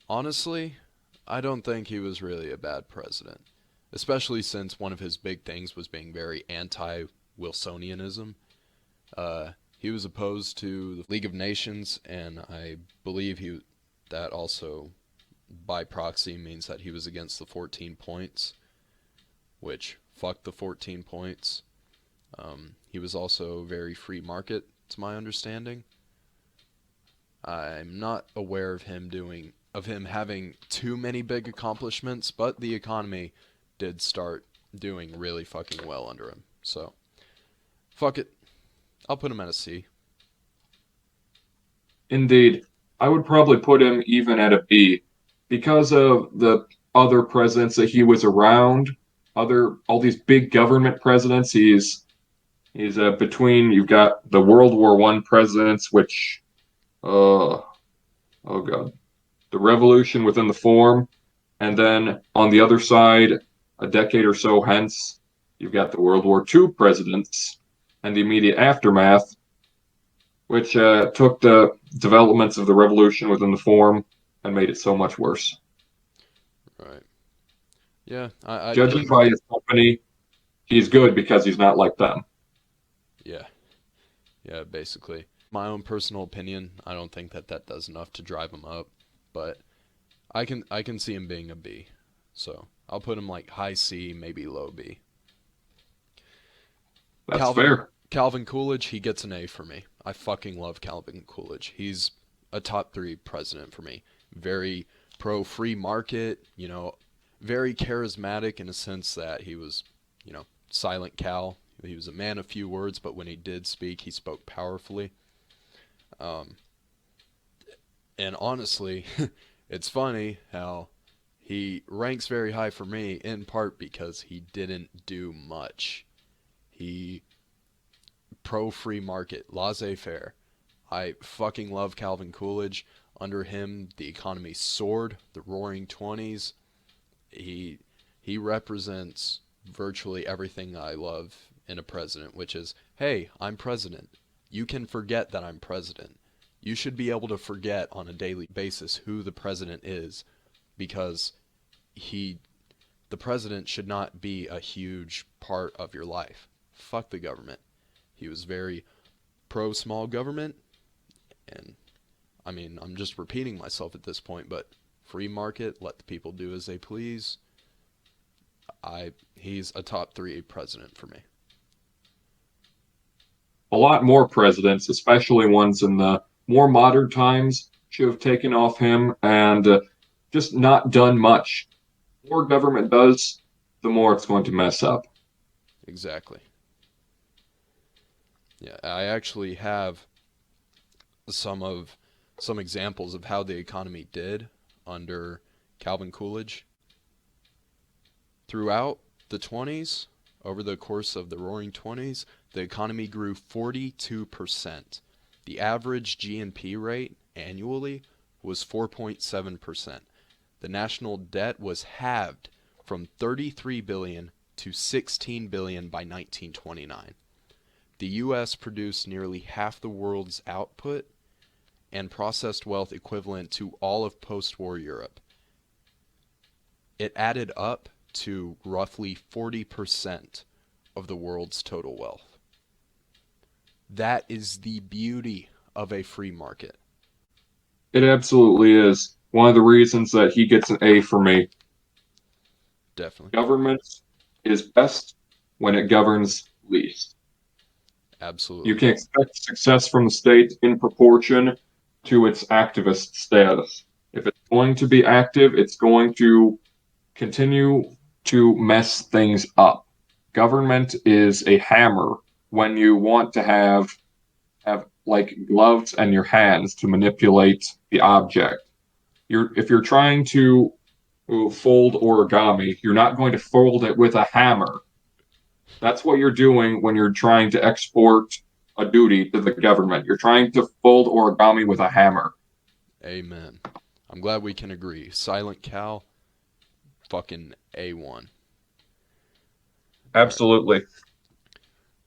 [SPEAKER 1] Honestly, I don't think he was really a bad president, especially since one of his big things was being very anti-Wilsonianism. He was opposed to the League of Nations, and I believe that also by proxy means that he was against the 14 points, which fuck the 14 points. He was also very free market, to my understanding. I'm not aware of him having too many big accomplishments, but the economy did start doing really fucking well under him. So, fuck it. I'll put him at a C.
[SPEAKER 2] Indeed, I would probably put him even at a B because of the other presidents that he was around, other all these big government presidents. He's between you've got the World War I presidents, which oh god, the revolution within the form, and then on the other side, a decade or so hence, you've got the World War II presidents and the immediate aftermath, which took the developments of the revolution within the form and made it so much worse.
[SPEAKER 1] Right. Yeah, I
[SPEAKER 2] Judging
[SPEAKER 1] did.
[SPEAKER 2] by his company, he's good because he's not like them.
[SPEAKER 1] Yeah. Yeah, basically. My own personal opinion, I don't think that does enough to drive him up, but I can see him being a B. So, I'll put him like high C, maybe low B.
[SPEAKER 2] That's
[SPEAKER 1] Calvin
[SPEAKER 2] fair.
[SPEAKER 1] Calvin Coolidge, he gets an A for me. I fucking love Calvin Coolidge. He's a top 3 president for me. Very pro free market, very charismatic in a sense that he was, silent Cal. He was a man of few words, but when he did speak, he spoke powerfully. Um, and honestly, it's funny how he ranks very high for me in part because he didn't do much. He pro free market, laissez faire. I fucking love Calvin Coolidge. Under him, the economy soared. The Roaring Twenties. He he represents virtually everything I love in a president, which is, hey, I'm president. You can forget that I'm president. You should be able to forget on a daily basis who the president is, because he the president should not be a huge part of your life. Fuck the government. He was very pro small government, and I mean, I'm just repeating myself at this point, but free market, let the people do as they please. He's a top 3 president for me.
[SPEAKER 2] A lot more presidents, especially ones in the more modern times, should have taken off him and just not done much. The more government does, the more it's going to mess up.
[SPEAKER 1] Exactly. Yeah, I actually have some examples of how the economy did under Calvin Coolidge. Throughout the 20s, over the course of the Roaring Twenties, the economy grew 42%. The average GNP rate annually was 4.7%. The national debt was halved from 33 billion to 16 billion by 1929. The US produced nearly half the world's output and processed wealth equivalent to all of post-war Europe. It added up to roughly 40% of the world's total wealth. That is the beauty of a free market.
[SPEAKER 2] It absolutely is. One of the reasons that he gets an A for me.
[SPEAKER 1] Definitely.
[SPEAKER 2] Government is best when it governs least.
[SPEAKER 1] Absolutely.
[SPEAKER 2] You can expect success from the state in proportion to its activist status. If it's going to be active, it's going to continue to mess things up. Government is a hammer when you want to have like gloves and your hands to manipulate the object. If you're trying to fold origami, you're not going to fold it with a hammer. That's what you're doing when you're trying to export a duty to the government. You're trying to fold origami with a hammer.
[SPEAKER 1] Amen. I'm glad we can agree. Silent Cal, fucking A1.
[SPEAKER 2] Absolutely.
[SPEAKER 1] Right.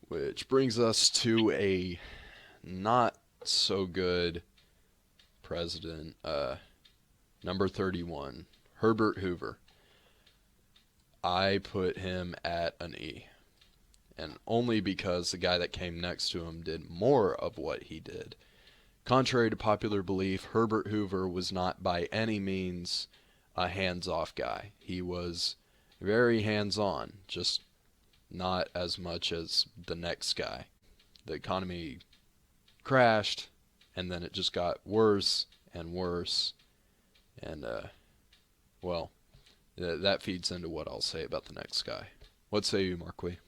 [SPEAKER 1] Which brings us to a not so good president, number 31, Herbert Hoover. I put him at an E. And only because the guy that came next to him did more of what he did. Contrary to popular belief, Herbert Hoover was not by any means a hands-off guy. He was very hands-on, just not as much as the next guy. The economy crashed, and then it just got worse and worse. And, well, that feeds into what I'll say about the next guy. What say you, Marquis?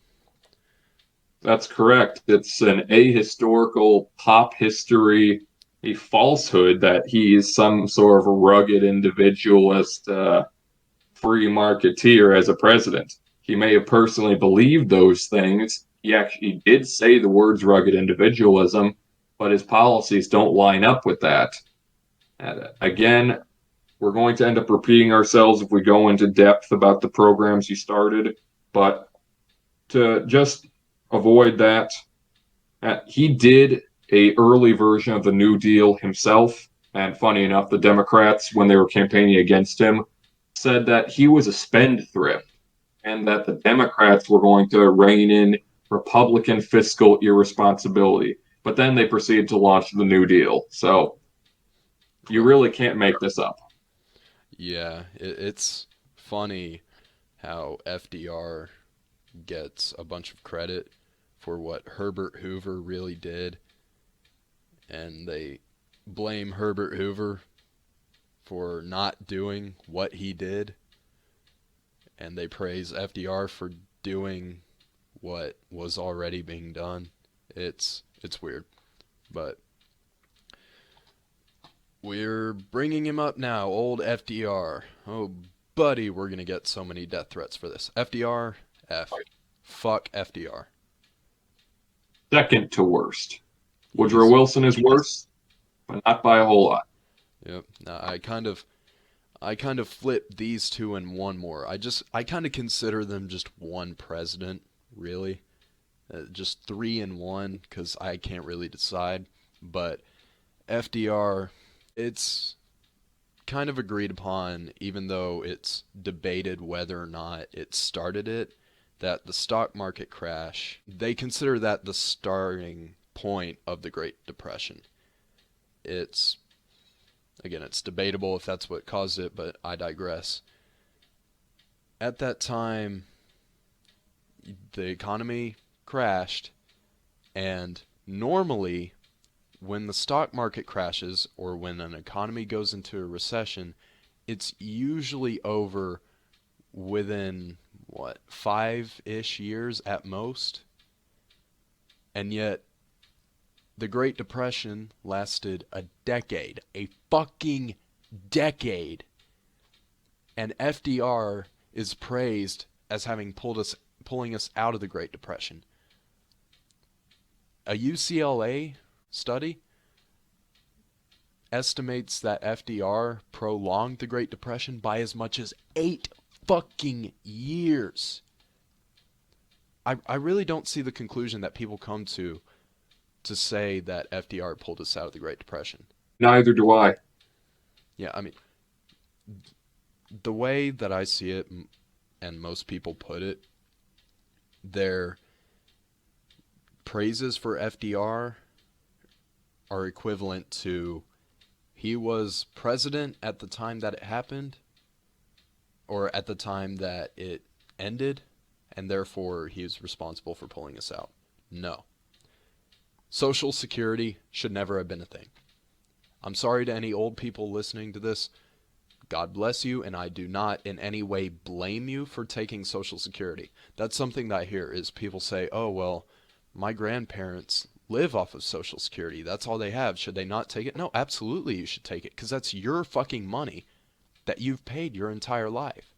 [SPEAKER 2] That's correct. It's an ahistorical pop history, a falsehood that he is some sort of a rugged individualist, free marketeer as a president. He may have personally believed those things. He actually did say the words rugged individualism, but his policies don't line up with that. And again, we're going to end up repeating ourselves if we go into depth about the programs he started, but to just avoid that, he did a early version of the New Deal himself, and funny enough, the Democrats, when they were campaigning against him, said that he was a spendthrift and that the Democrats were going to rein in Republican fiscal irresponsibility. But then they proceeded to launch the New Deal. So you really can't make this up.
[SPEAKER 1] Yeah, it's funny how FDR gets a bunch of credit for what Herbert Hoover really did, and they blame Herbert Hoover for not doing what he did, and they praise FDR for doing what was already being done. It's weird, but we're bringing him up now, old FDR. Oh, buddy, we're gonna get so many death threats for this. FDR, F. Fuck FDR.
[SPEAKER 2] Second to worst. Woodrow
[SPEAKER 1] He's
[SPEAKER 2] Wilson is worse, but not by a whole lot.
[SPEAKER 1] Yep. I kind of flip these two and one more. I kind of consider them just one president, really. Just three in one because I can't really decide. But FDR, it's kind of agreed upon, even though it's debated whether or not it started it, that the stock market crash, they consider that the starting point of the Great Depression. It's, again, it's debatable if that's what caused it, but I digress. At that time, the economy crashed, and normally, when the stock market crashes or when an economy goes into a recession, it's usually over within, what, 5-ish years at most? And yet, the Great Depression lasted a decade. A fucking decade. And FDR is praised as having pulling us out of the Great Depression. A UCLA study estimates that FDR prolonged the Great Depression by as much as 8 fucking years. I really don't see the conclusion that people come to say that FDR pulled us out of the Great Depression.
[SPEAKER 2] Neither do I.
[SPEAKER 1] Yeah, I mean, the way that I see it, and most people put it, their praises for FDR are equivalent to he was president at the time that it happened, or at the time that it ended, and therefore he is responsible for pulling us out. No. Social Security should never have been a thing. I'm sorry to any old people listening to this. God bless you, and I do not in any way blame you for taking Social Security. That's something that I hear is people say, oh, well, my grandparents live off of Social Security. That's all they have. Should they not take it? No, absolutely you should take it, because that's your fucking money that you've paid your entire life.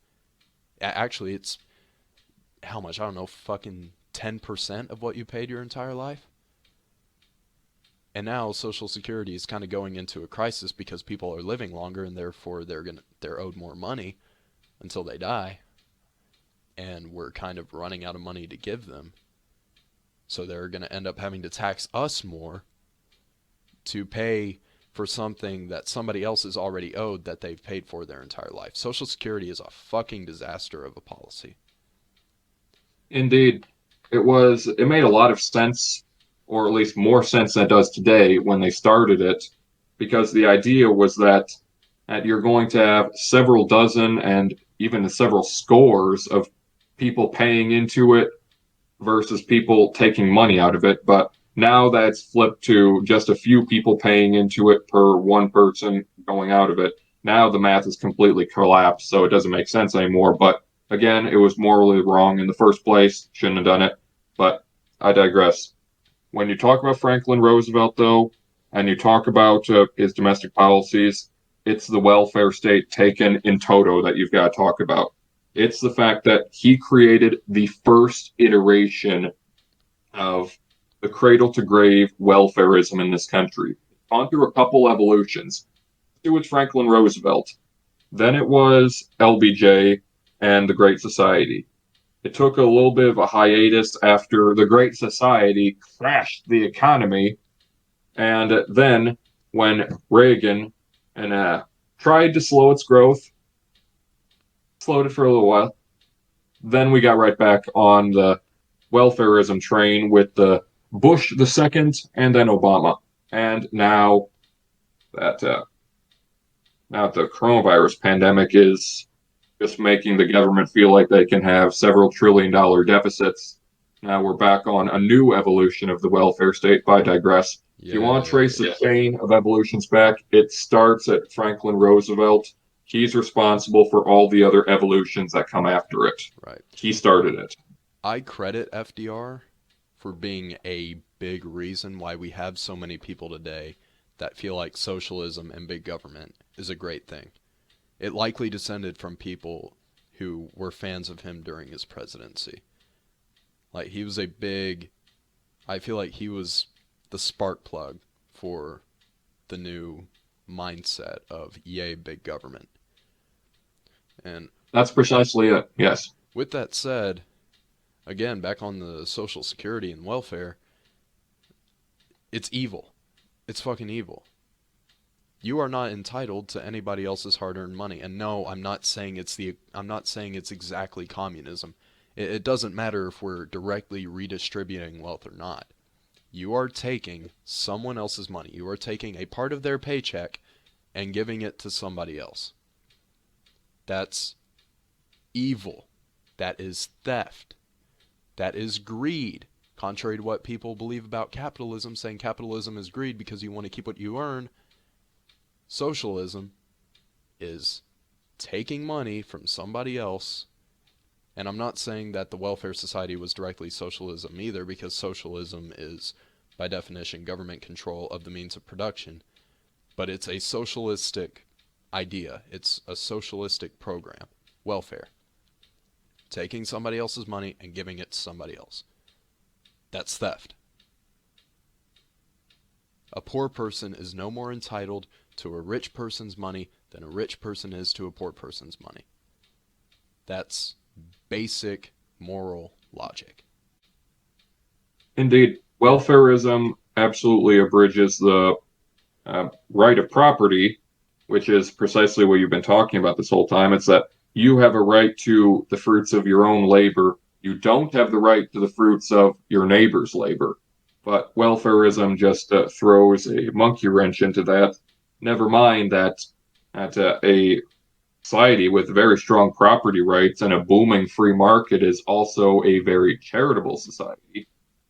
[SPEAKER 1] Actually, it's, how much? I don't know, fucking 10% of what you paid your entire life? And now Social Security is kind of going into a crisis because people are living longer and therefore they're owed more money until they die. And we're kind of running out of money to give them. So they're going to end up having to tax us more to pay for something that somebody else is already owed that they've paid for their entire life. Social Security is a fucking disaster of a policy.
[SPEAKER 2] Indeed. It made a lot of sense, or at least more sense than it does today when they started it, because the idea was that you're going to have several dozen and even several scores of people paying into it versus people taking money out of it. But now that's flipped to just a few people paying into it per one person going out of it. Now the math is completely collapsed, so it doesn't make sense anymore. But again, it was morally wrong in the first place. Shouldn't have done it. But I digress. When you talk about Franklin Roosevelt, though, and you talk about his domestic policies, it's the welfare state taken in toto that you've got to talk about. It's the fact that he created the first iteration of the cradle to grave welfarism in this country. Gone through a couple evolutions. It was Franklin Roosevelt. Then it was LBJ and the Great Society. It took a little bit of a hiatus after the Great Society crashed the economy. And then when Reagan tried to slow its growth, slowed it for a little while, then we got right back on the welfarism train with the Bush the second and then Obama. And now that the coronavirus pandemic is just making the government feel like they can have several $trillion deficits. Now we're back on a new evolution of the welfare state, but I digress. If you want to trace the chain of evolutions back, it starts at Franklin Roosevelt. He's responsible for all the other evolutions that come after it.
[SPEAKER 1] Right.
[SPEAKER 2] He started it.
[SPEAKER 1] I credit FDR for being a big reason why we have so many people today that feel like socialism and big government is a great thing. It likely descended from people who were fans of him during his presidency. Like, he was a big, I feel like he was the spark plug for the new mindset of yay big government. And
[SPEAKER 2] That's precisely it. Yes.
[SPEAKER 1] with that said, again, back on the Social Security and welfare, it's evil. It's fucking evil. You are not entitled to anybody else's hard-earned money. And no, I'm not saying it's exactly communism. It doesn't matter if we're directly redistributing wealth or not. You are taking someone else's money. You are taking a part of their paycheck and giving it to somebody else. That's evil. That is theft. That is greed. Contrary to what people believe about capitalism, saying capitalism is greed because you want to keep what you earn, socialism is taking money from somebody else. And I'm not saying that the welfare society was directly socialism either, because socialism is, by definition, government control of the means of production. But it's a socialistic idea. It's a socialistic program. Welfare. Taking somebody else's money and giving it to somebody else. That's theft. A poor person is no more entitled to a rich person's money than a rich person is to a poor person's money. That's basic moral logic.
[SPEAKER 2] Indeed. Welfarism absolutely abridges the right of property, which is precisely what you've been talking about this whole time. It's that you have a right to the fruits of your own labor. You don't have the right to the fruits of your neighbor's labor. But welfarism just throws a monkey wrench into that. Never mind that a society with very strong property rights and a booming free market is also a very charitable society.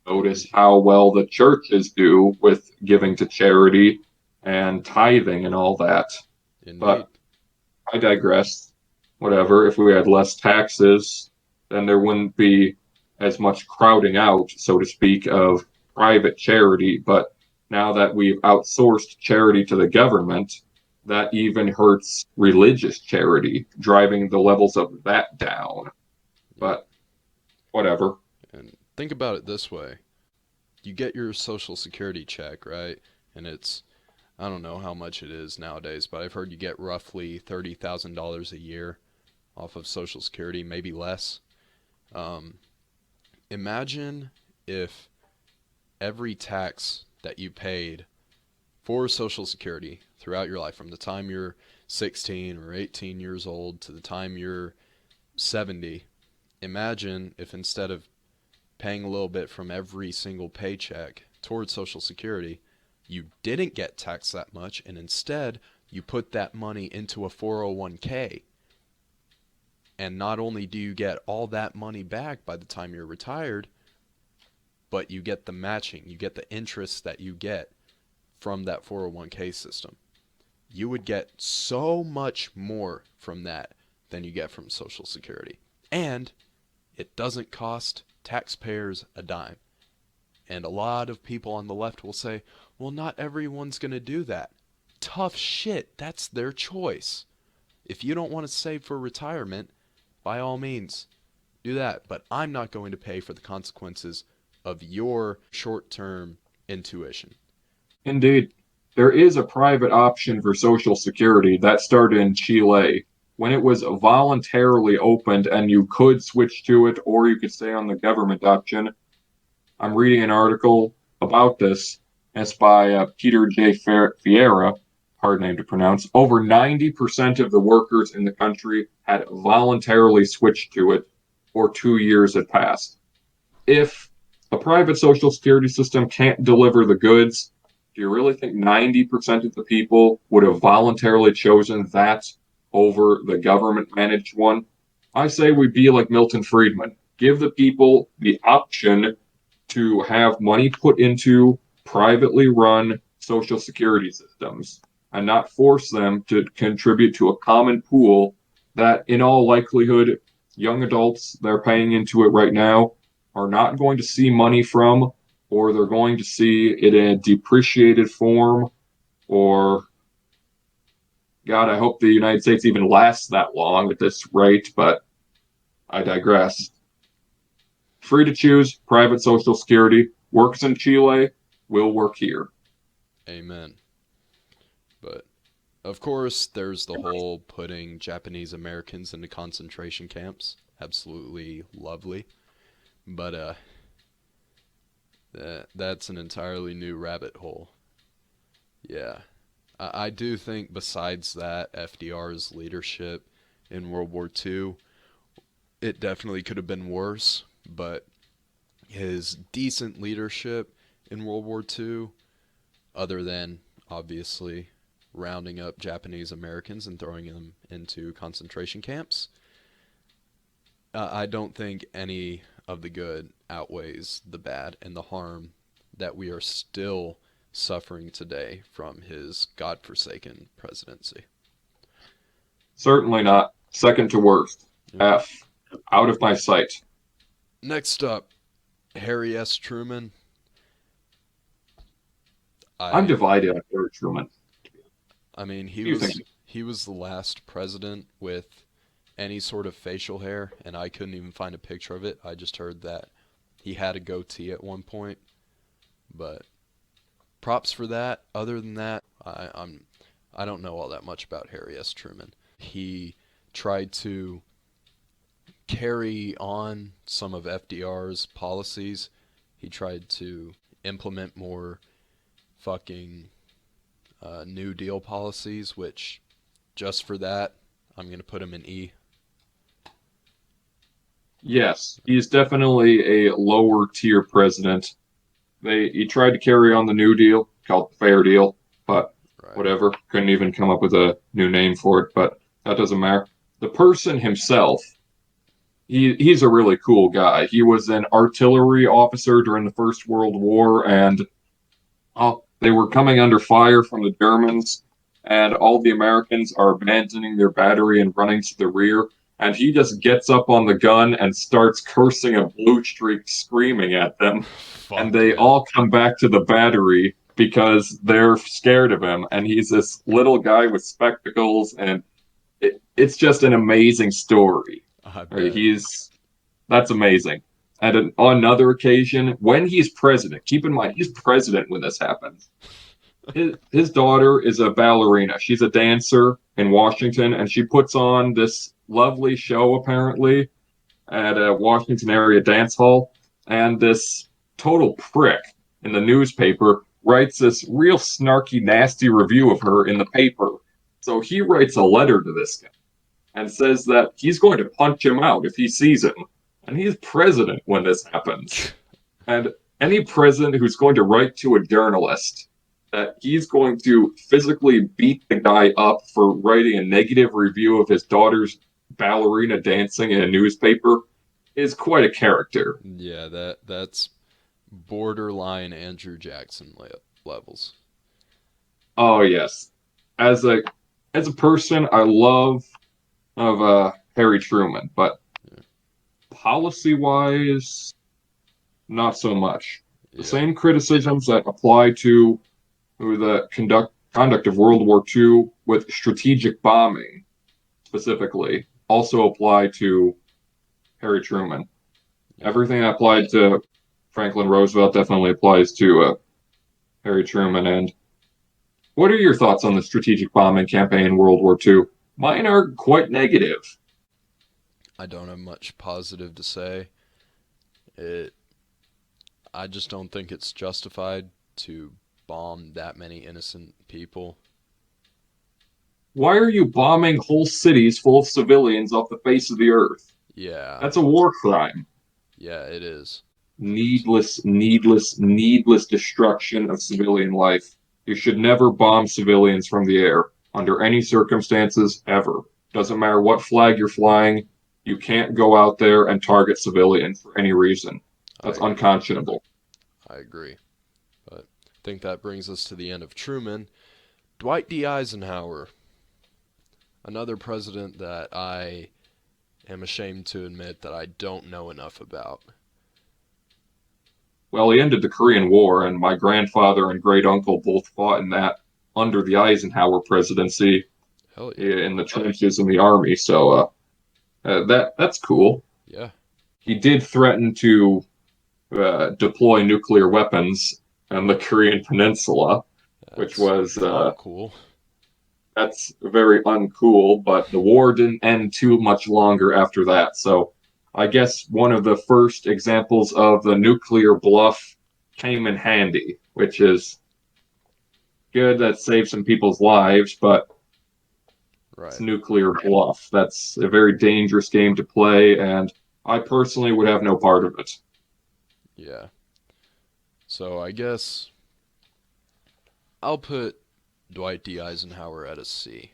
[SPEAKER 2] Notice how well the churches do with giving to charity and tithing and all that.
[SPEAKER 1] Indeed.
[SPEAKER 2] But I digress. Whatever. If we had less taxes, then there wouldn't be as much crowding out, so to speak, of private charity. But now that we've outsourced charity to the government, that even hurts religious charity, driving the levels of that down. But whatever.
[SPEAKER 1] And think about it this way. You get your Social Security check, right? And it's, I don't know how much it is nowadays, but I've heard you get roughly $30,000 a year off of Social Security, maybe less. Imagine if every tax that you paid for Social Security throughout your life, from the time you're 16 or 18 years old to the time you're 70, imagine if instead of paying a little bit from every single paycheck towards Social Security, you didn't get taxed that much, and instead you put that money into a 401k. And not only do you get all that money back by the time you're retired, but you get the matching, you get the interest that you get from that 401k system. You would get so much more from that than you get from Social Security. And it doesn't cost taxpayers a dime. And a lot of people on the left will say, well, not everyone's going to do that. Tough shit. That's their choice. If you don't want to save for retirement, by all means, do that. But I'm not going to pay for the consequences of your short-term intuition.
[SPEAKER 2] Indeed. There is a private option for Social Security that started in Chile when it was voluntarily opened, and you could switch to it or you could stay on the government option. I'm reading an article about this. It's by Peter J. Fiera, hard name to pronounce. Over 90% of the workers in the country had voluntarily switched to it, or 2 years had passed. If a private Social Security system can't deliver the goods, do you really think 90% of the people would have voluntarily chosen that over the government-managed one? I say we be like Milton Friedman. Give the people the option to have money put into privately run Social Security systems and not force them to contribute to a common pool that, in all likelihood, young adults that are paying into it right now are not going to see money from, or they're going to see it in a depreciated form, or, God, I hope the United States even lasts that long at this rate, but I digress. Free to choose, private Social Security, works in Chile, will work here.
[SPEAKER 1] Amen. But of course, there's the whole putting Japanese Americans into concentration camps. Absolutely lovely. But that's an entirely new rabbit hole. Yeah. I do think besides that, FDR's leadership in World War II, it definitely could have been worse, but his decent leadership in World War II, other than obviously rounding up Japanese Americans and throwing them into concentration camps, I don't think any of the good outweighs the bad and the harm that we are still suffering today from his godforsaken presidency.
[SPEAKER 2] Certainly not. Second to worst.
[SPEAKER 1] Yeah.
[SPEAKER 2] F. Out of my sight.
[SPEAKER 1] Next up, Harry S. Truman.
[SPEAKER 2] I'm divided on Harry Truman.
[SPEAKER 1] I mean,
[SPEAKER 2] What do you think?
[SPEAKER 1] he was the last president with any sort of facial hair, and I couldn't even find a picture of it. I just heard that he had a goatee at one point, but props for that. Other than that, I don't know all that much about Harry S. Truman. He tried to carry on some of FDR's policies. He tried to implement more fucking New Deal policies, which just for that, I'm going to put him in E.
[SPEAKER 2] Yes, he's definitely a lower tier president. He tried to carry on the New Deal, called the Fair Deal, but
[SPEAKER 1] Right.
[SPEAKER 2] whatever. Couldn't even come up with a new name for it, but that doesn't matter. The person himself, he's a really cool guy. He was an artillery officer during the First World War, and they were coming under fire from the Germans, and all the Americans are abandoning their battery and running to the rear. And he just gets up on the gun and starts cursing a blue streak, screaming at them. And they all come back to the battery because they're scared of him. And he's this little guy with spectacles, and it's just an amazing story. That's amazing. And on another occasion, when he's president, keep in mind, he's president when this happens. His daughter is a ballerina. She's a dancer in Washington, and she puts on this lovely show, apparently, at a Washington area dance hall. And this total prick in the newspaper writes this real snarky, nasty review of her in the paper. So he writes a letter to this guy and says that he's going to punch him out if he sees him. And he's president when this happens. And any president who's going to write to a journalist that he's going to physically beat the guy up for writing a negative review of his daughter's ballerina dancing in a newspaper is quite a character.
[SPEAKER 1] Yeah, that's borderline Andrew Jackson levels.
[SPEAKER 2] Oh yes, as a person, I love of Harry Truman, but policy-wise, not so much. The same criticisms that apply to the conduct of World War II with strategic bombing, specifically, also apply to Harry Truman. Everything that applied to Franklin Roosevelt definitely applies to Harry Truman. And what are your thoughts on the strategic bombing campaign in World War II? Mine are quite negative.
[SPEAKER 1] I don't have much positive to say. I just don't think it's justified to bomb that many innocent people.
[SPEAKER 2] Why are you bombing whole cities full of civilians off the face of the earth?
[SPEAKER 1] Yeah.
[SPEAKER 2] That's a war crime.
[SPEAKER 1] Yeah, it is.
[SPEAKER 2] Needless destruction of civilian life. You should never bomb civilians from the air, under any circumstances, ever. Doesn't matter what flag you're flying, you can't go out there and target civilians for any reason. That's unconscionable.
[SPEAKER 1] I agree. But I think that brings us to the end of Truman. Dwight D. Eisenhower. Another president that I am ashamed to admit that I don't know enough about.
[SPEAKER 2] Well, he ended the Korean War, and my grandfather and great uncle both fought in that under the Eisenhower presidency.
[SPEAKER 1] Hell yeah.
[SPEAKER 2] In the trenches in the army. So that's cool.
[SPEAKER 1] Yeah.
[SPEAKER 2] He did threaten to deploy nuclear weapons and the Korean Peninsula, which
[SPEAKER 1] That's
[SPEAKER 2] was
[SPEAKER 1] not cool.
[SPEAKER 2] that's very uncool, but the war didn't end too much longer after that. So I guess one of the first examples of the nuclear bluff came in handy, which is good. That saved some people's lives, but it's
[SPEAKER 1] Right.
[SPEAKER 2] nuclear bluff. That's a very dangerous game to play, and I personally would have no part of it.
[SPEAKER 1] Yeah. So I guess I'll put Dwight D. Eisenhower at a C.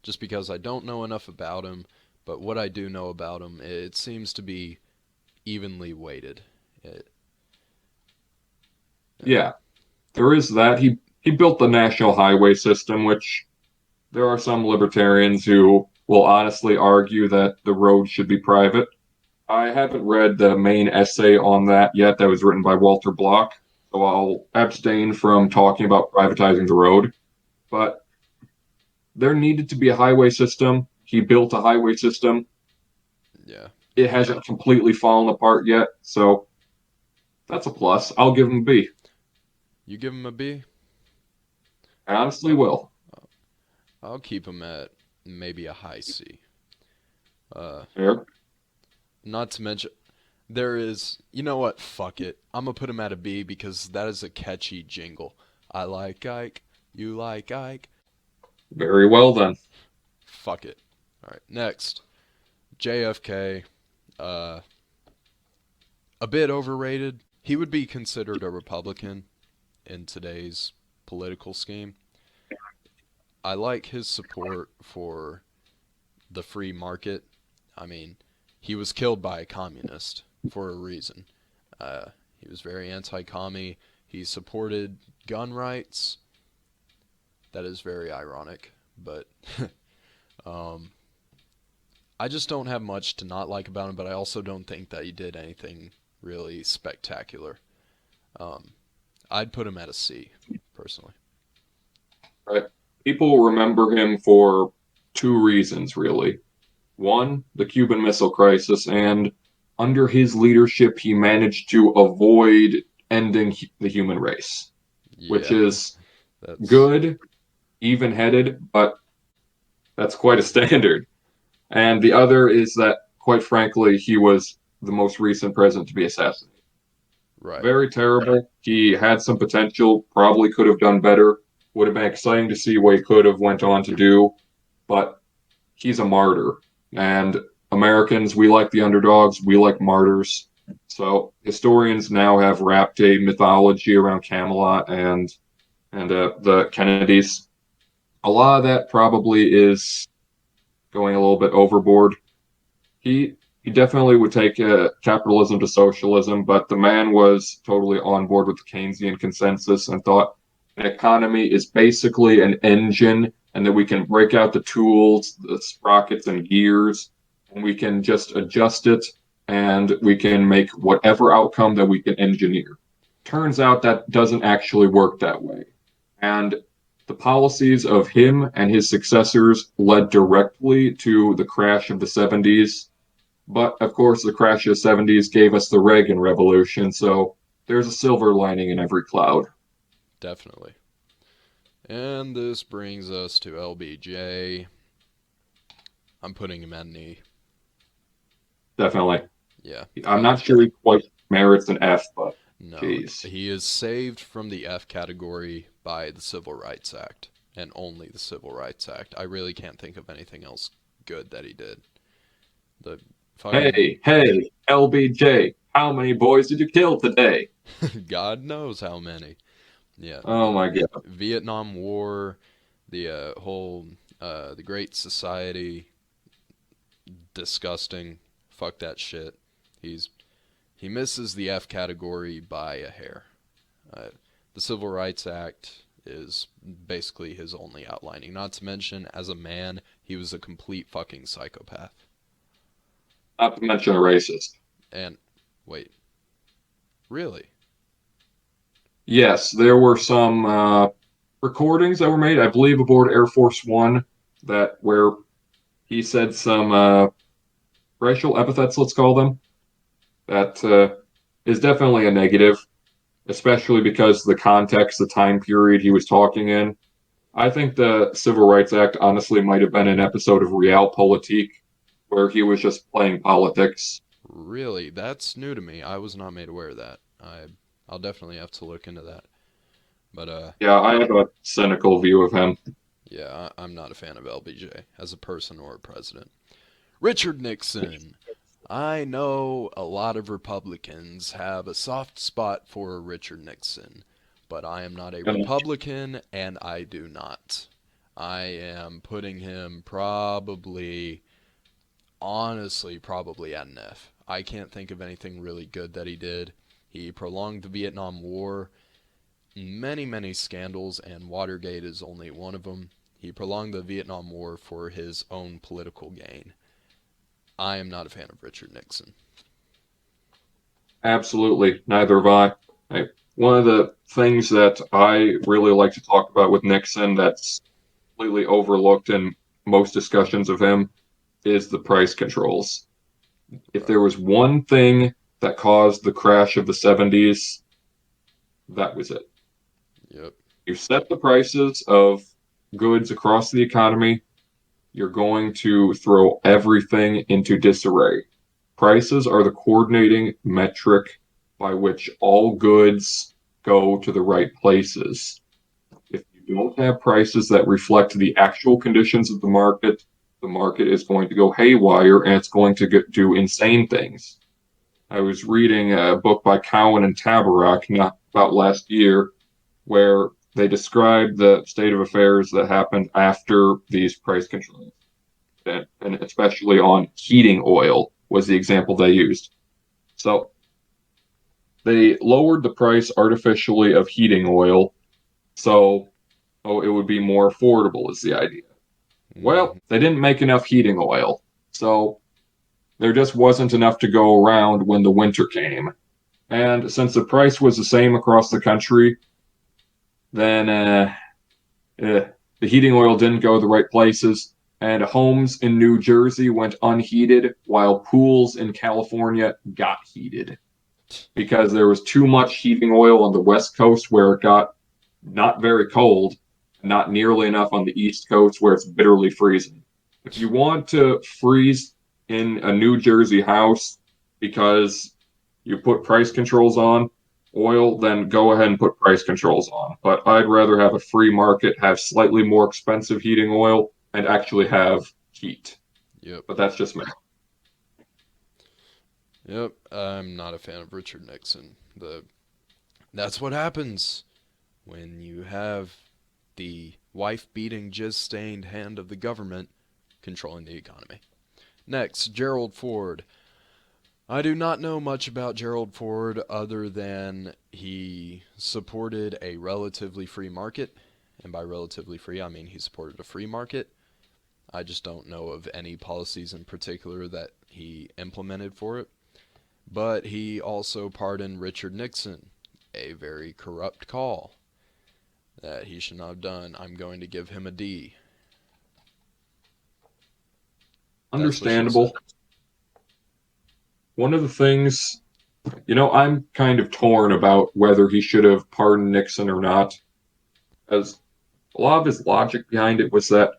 [SPEAKER 1] Just because I don't know enough about him, but what I do know about him, it seems to be evenly weighted. It,
[SPEAKER 2] Yeah, there is that. He built the national highway system, which there are some libertarians who will honestly argue that the road should be private. I haven't read the main essay on that yet that was written by Walter Block, so I'll abstain from talking about privatizing the road. But there needed to be a highway system. He built a highway system.
[SPEAKER 1] yeah.
[SPEAKER 2] It hasn't completely fallen apart yet, so that's a plus. I'll give him a B.
[SPEAKER 1] You give him a B?
[SPEAKER 2] I honestly
[SPEAKER 1] Oh,
[SPEAKER 2] will.
[SPEAKER 1] I'll keep him at maybe a high C. Uh,
[SPEAKER 2] Fair.
[SPEAKER 1] Not to mention, there is, you know what? Fuck it. I'm gonna put him at a B because that is a catchy jingle. I like Ike. You like Ike.
[SPEAKER 2] Very well then.
[SPEAKER 1] Fuck it. All right. Next, JFK. Uh, a bit overrated. He would be considered a Republican in today's political scheme. I like his support for the free market. I mean, he was killed by a communist for a reason. He was very anti-commie. He supported gun rights. That is very ironic, but um, I just don't have much to not like about him. But I also don't think that he did anything really spectacular. Um, I'd put him at a C, personally.
[SPEAKER 2] Right. People remember him for two reasons, really. One, the Cuban Missile Crisis, and under his leadership, he managed to avoid ending the human race, which
[SPEAKER 1] Yeah,
[SPEAKER 2] is
[SPEAKER 1] that's
[SPEAKER 2] good, even headed, but that's quite a standard. And the other is that, quite frankly, he was the most recent president to be assassinated.
[SPEAKER 1] right.
[SPEAKER 2] Very terrible. He had some potential, probably could have done better. Would have been exciting to see what he could have went on to do, but he's a martyr. And Americans, we like the underdogs, we like martyrs. So historians now have wrapped a mythology around Camelot and the Kennedys. A lot of that probably is going a little bit overboard. He definitely would take capitalism to socialism, but the man was totally on board with the Keynesian consensus and thought an economy is basically an engine, and that we can break out the tools, the sprockets and gears, and we can just adjust it, and we can make whatever outcome that we can engineer. Turns out that doesn't actually work that way. And the policies of him and his successors led directly to the crash of the 70s, but of course, the crash of the 70s gave us the Reagan Revolution, so there's a silver lining in every cloud.
[SPEAKER 1] Definitely. And this brings us to LBJ. I'm putting him at an E.
[SPEAKER 2] Definitely.
[SPEAKER 1] Yeah.
[SPEAKER 2] I'm not sure he quite merits an F, but
[SPEAKER 1] No,
[SPEAKER 2] geez.
[SPEAKER 1] he is saved from the F category by the Civil Rights Act, and only the Civil Rights Act. I really can't think of anything else good that he did. The fucking
[SPEAKER 2] Hey, LBJ, how many boys did you kill today?
[SPEAKER 1] God knows how many. Yeah,
[SPEAKER 2] Oh my God.
[SPEAKER 1] Vietnam War, the whole the Great Society, disgusting. Fuck that shit. He's he misses the F category by a hair. Uh, the Civil Rights Act is basically his only outlining. Not to mention, as a man, he was a complete fucking psychopath.
[SPEAKER 2] Not to mention a racist.
[SPEAKER 1] And wait, really?
[SPEAKER 2] Yes, there were some recordings that were made, I believe, aboard Air Force One, that where he said some racial epithets, let's call them, that is definitely a negative. especially because the context, the time period he was talking in. I think the Civil Rights Act honestly might have been an episode of Realpolitik where he was just playing politics.
[SPEAKER 1] Really, that's new to me. I was not made aware of that. I'll definitely have to look into that. But
[SPEAKER 2] Yeah, I have a cynical view of him.
[SPEAKER 1] yeah, I'm not a fan of LBJ as a person or a president. Richard Nixon. I know a lot of Republicans have a soft spot for Richard Nixon, but I am not a
[SPEAKER 2] And
[SPEAKER 1] Republican and I do not. I am putting him probably, honestly, probably at an F. I can't think of anything really good that he did. He prolonged the Vietnam War, many, many scandals, and Watergate is only one of them. He prolonged the Vietnam War for his own political gain. I am not a fan of Richard Nixon.
[SPEAKER 2] absolutely, neither have I. One of the things that I really like to talk about with Nixon that's completely overlooked in most discussions of him is the price controls. If
[SPEAKER 1] Right.
[SPEAKER 2] there was one thing that caused the crash of the 70s, that was it.
[SPEAKER 1] Yep.
[SPEAKER 2] You set the prices of goods across the economy, you're going to throw everything into disarray. Prices are the coordinating metric by which all goods go to the right places. If you don't have prices that reflect the actual conditions of the market is going to go haywire and it's going to do insane things. I was reading a book by Cowan and Tabarrok not about last year where they described the state of affairs that happened after these price controls, and especially on heating oil was the example they used. So they lowered the price artificially of heating oil, so it would be more affordable is the idea.
[SPEAKER 1] Hmm.
[SPEAKER 2] Well, they didn't make enough heating oil, so there just wasn't enough to go around when the winter came. And since the price was the same across the country, then the heating oil didn't go the right places, and homes in New Jersey went unheated while pools in California got heated because there was too much heating oil on the West Coast where it got not very cold, not nearly enough on the East Coast where it's bitterly freezing. If you want to freeze in a New Jersey house because you put price controls on oil, then go ahead and put price controls on. But I'd rather have a free market, have slightly more expensive heating oil, and actually have heat.
[SPEAKER 1] Yep.
[SPEAKER 2] But that's just me.
[SPEAKER 1] Yep. I'm not a fan of Richard Nixon. That's what happens when you have the wife-beating, jizz-stained hand of the government controlling the economy. Next, Gerald Ford. I do not know much about Gerald Ford other than he supported a relatively free market. And by relatively free, I mean he supported a free market. I just don't know of any policies in particular that he implemented for it. But he also pardoned Richard Nixon, a very corrupt call that he should not have done. I'm going to give him a D. That's what she said.
[SPEAKER 2] Understandable. One of the things, I'm kind of torn about whether he should have pardoned Nixon or not, as a lot of his logic behind it was that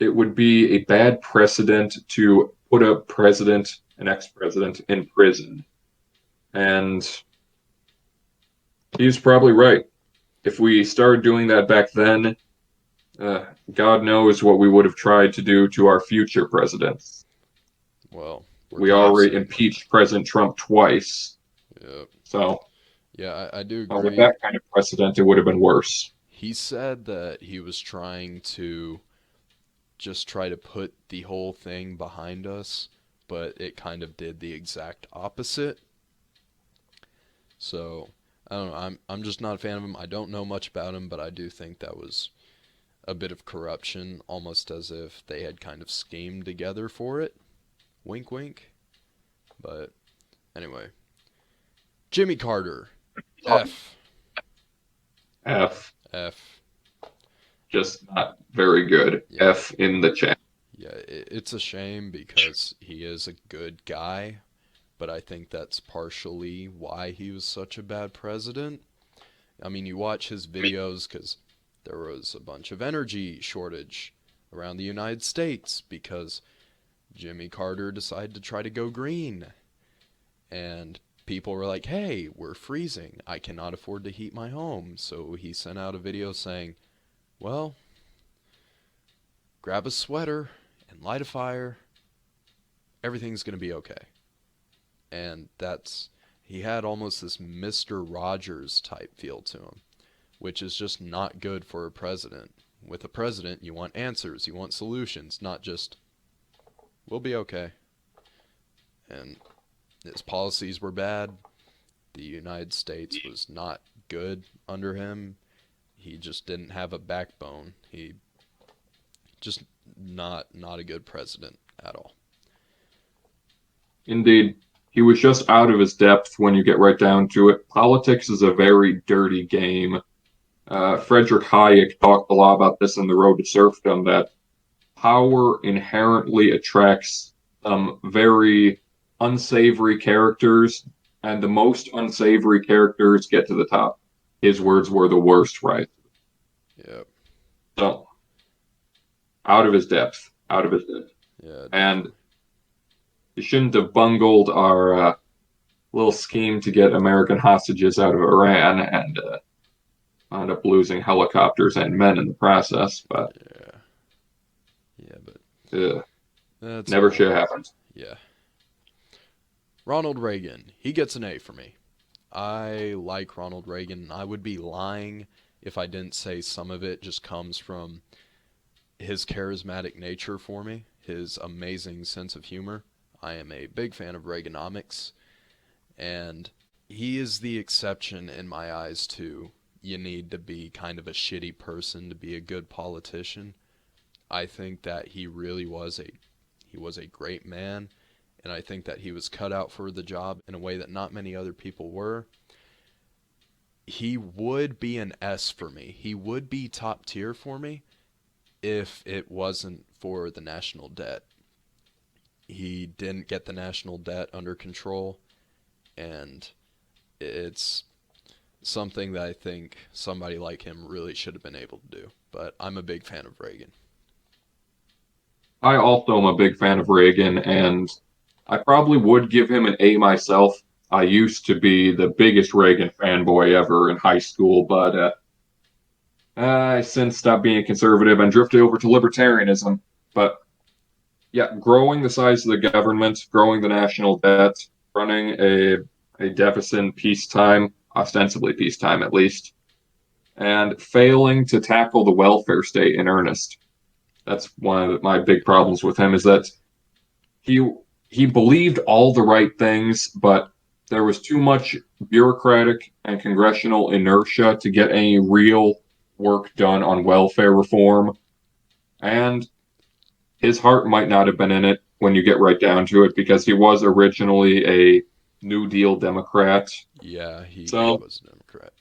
[SPEAKER 2] it would be a bad precedent to put a president, an ex-president, in prison. And he's probably right. If we started doing that back then, uh, God knows what we would have tried to do to our future presidents.
[SPEAKER 1] Well, we're
[SPEAKER 2] We
[SPEAKER 1] kind of
[SPEAKER 2] already
[SPEAKER 1] seeing that.
[SPEAKER 2] impeached President Trump twice.
[SPEAKER 1] Yep.
[SPEAKER 2] So,
[SPEAKER 1] Yeah, I do
[SPEAKER 2] with
[SPEAKER 1] agree.
[SPEAKER 2] that kind of precedent, it would have been worse.
[SPEAKER 1] He said that he was trying to just try to put the whole thing behind us, but it kind of did the exact opposite. So I don't know. I'm just not a fan of him. I don't know much about him, but I do think that was a bit of corruption, almost as if they had kind of schemed together for it. Wink, wink. But anyway, Jimmy Carter, F,
[SPEAKER 2] F,
[SPEAKER 1] F.
[SPEAKER 2] just not very good.
[SPEAKER 1] Yeah,
[SPEAKER 2] F in the chat.
[SPEAKER 1] yeah. It's a shame because he is a good guy, but I think that's partially why he was such a bad president. I mean, you watch his videos because there was a bunch of energy shortage around the United States because Jimmy Carter decided to try to go green. And people were like, hey, we're freezing. I cannot afford to heat my home. So he sent out a video saying, well, grab a sweater and light a fire. Everything's going to be okay. And he had almost this Mr. Rogers type feel to him, which is just not good for a president. With a president, you want answers, you want solutions, not just, we'll be okay. And his policies were bad. The United States was not good under him. He just didn't have a backbone. He just not a good president at all.
[SPEAKER 2] Indeed. He was just out of his depth when you get right down to it. Politics is a very dirty game. Friedrich Hayek talked a lot about this in The Road to Serfdom, that power inherently attracts very unsavory characters, and the most unsavory characters get to the top. His words were the worst, right?
[SPEAKER 1] Yep.
[SPEAKER 2] So, out of his depth.
[SPEAKER 1] Yeah.
[SPEAKER 2] And he shouldn't have bungled our little scheme to get American hostages out of Iran and wound up losing helicopters and men in the process. But
[SPEAKER 1] that's
[SPEAKER 2] never should have happened.
[SPEAKER 1] Yeah. Ronald Reagan, he gets an A for me. I like Ronald Reagan. I would be lying if I didn't say some of it just comes from his charismatic nature for me, his amazing sense of humor. I am a big fan of Reaganomics, and he is the exception in my eyes to you need to be kind of a shitty person to be a good politician. I think that he really was a great man, and I think that he was cut out for the job in a way that not many other people were. He would be an S for me. He would be top tier for me if it wasn't for the national debt. He didn't get the national debt under control, and it's something that I think somebody like him really should have been able to do. But I'm a big fan of Reagan.
[SPEAKER 2] I also am a big fan of Reagan, and I probably would give him an A myself. I used to be the biggest Reagan fanboy ever in high school, but I since stopped being a conservative and drifted over to libertarianism. But yeah, growing the size of the government, growing the national debt, running a deficit in peacetime, ostensibly peacetime at least, and failing to tackle the welfare state in earnest. That's one of my big problems with him, is that he believed all the right things, but there was too much bureaucratic and congressional inertia to get any real work done on welfare reform. And his heart might not have been in it when you get right down to it, because he was originally a New Deal Democrat.
[SPEAKER 1] Yeah, he was a Democrat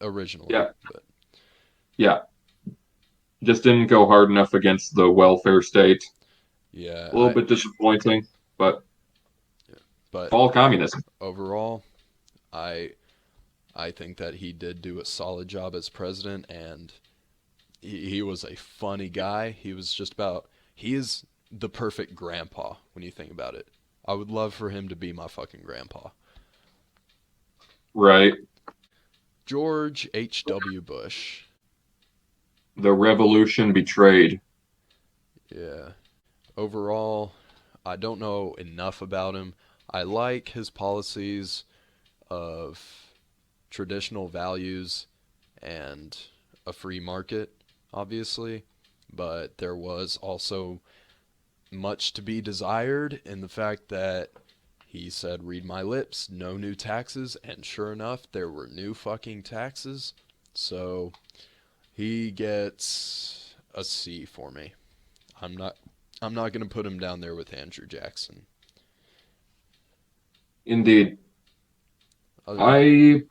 [SPEAKER 1] originally.
[SPEAKER 2] Yeah.
[SPEAKER 1] But.
[SPEAKER 2] Yeah. Just didn't go hard enough against the welfare state.
[SPEAKER 1] Yeah.
[SPEAKER 2] A little bit disappointing, but all communism.
[SPEAKER 1] Overall, I think that he did do a solid job as president, and he was a funny guy. He is the perfect grandpa when you think about it. I would love for him to be my fucking grandpa.
[SPEAKER 2] Right.
[SPEAKER 1] George H.W. Bush.
[SPEAKER 2] The revolution betrayed.
[SPEAKER 1] Yeah. Overall, I don't know enough about him. I like his policies of traditional values and a free market, obviously, but there was also much to be desired in the fact that he said, read my lips, no new taxes, and sure enough, there were new fucking taxes. So he gets a C for me. I'm not going to put him down there with Andrew Jackson.
[SPEAKER 2] Indeed. I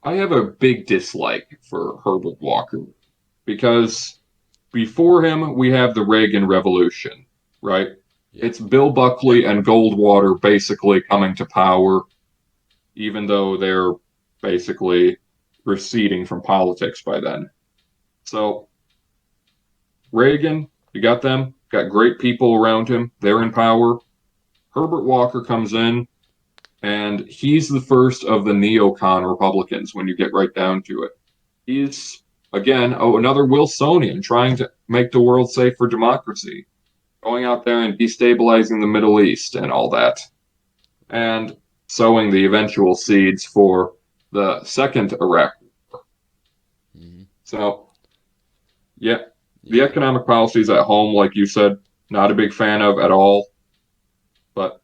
[SPEAKER 2] have a big dislike for Herbert Walker, because before him we have the Reagan Revolution, right? Yeah. It's Bill Buckley and Goldwater basically coming to power, even though they're basically receding from politics by then. So Reagan, you got them, got great people around him. They're in power. Herbert Walker comes in, and he's the first of the neocon Republicans when you get right down to it. He's, again, another Wilsonian trying to make the world safe for democracy, going out there and destabilizing the Middle East and all that, and sowing the eventual seeds for the second Iraq War.
[SPEAKER 1] Mm-hmm.
[SPEAKER 2] So, yeah, the economic policies at home, like you said, not a big fan of at all. But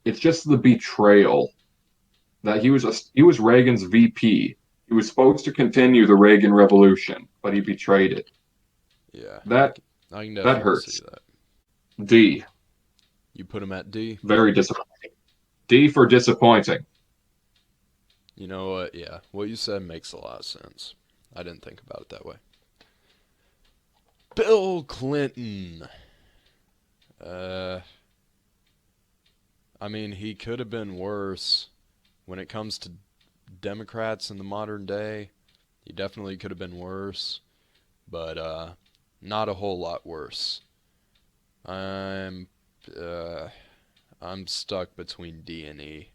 [SPEAKER 2] it's just the betrayal that he was Reagan's VP. He was supposed to continue the Reagan Revolution, but he betrayed it.
[SPEAKER 1] Yeah.
[SPEAKER 2] That
[SPEAKER 1] See
[SPEAKER 2] hurts.
[SPEAKER 1] that.
[SPEAKER 2] D.
[SPEAKER 1] You put him at D?
[SPEAKER 2] Very disappointing. D for disappointing.
[SPEAKER 1] You know what? Yeah. What you said makes a lot of sense. I didn't think about it that way. Bill Clinton. I mean, he could have been worse. When it comes to Democrats in the modern day, he definitely could have been worse, but not a whole lot worse. I'm stuck between D and E.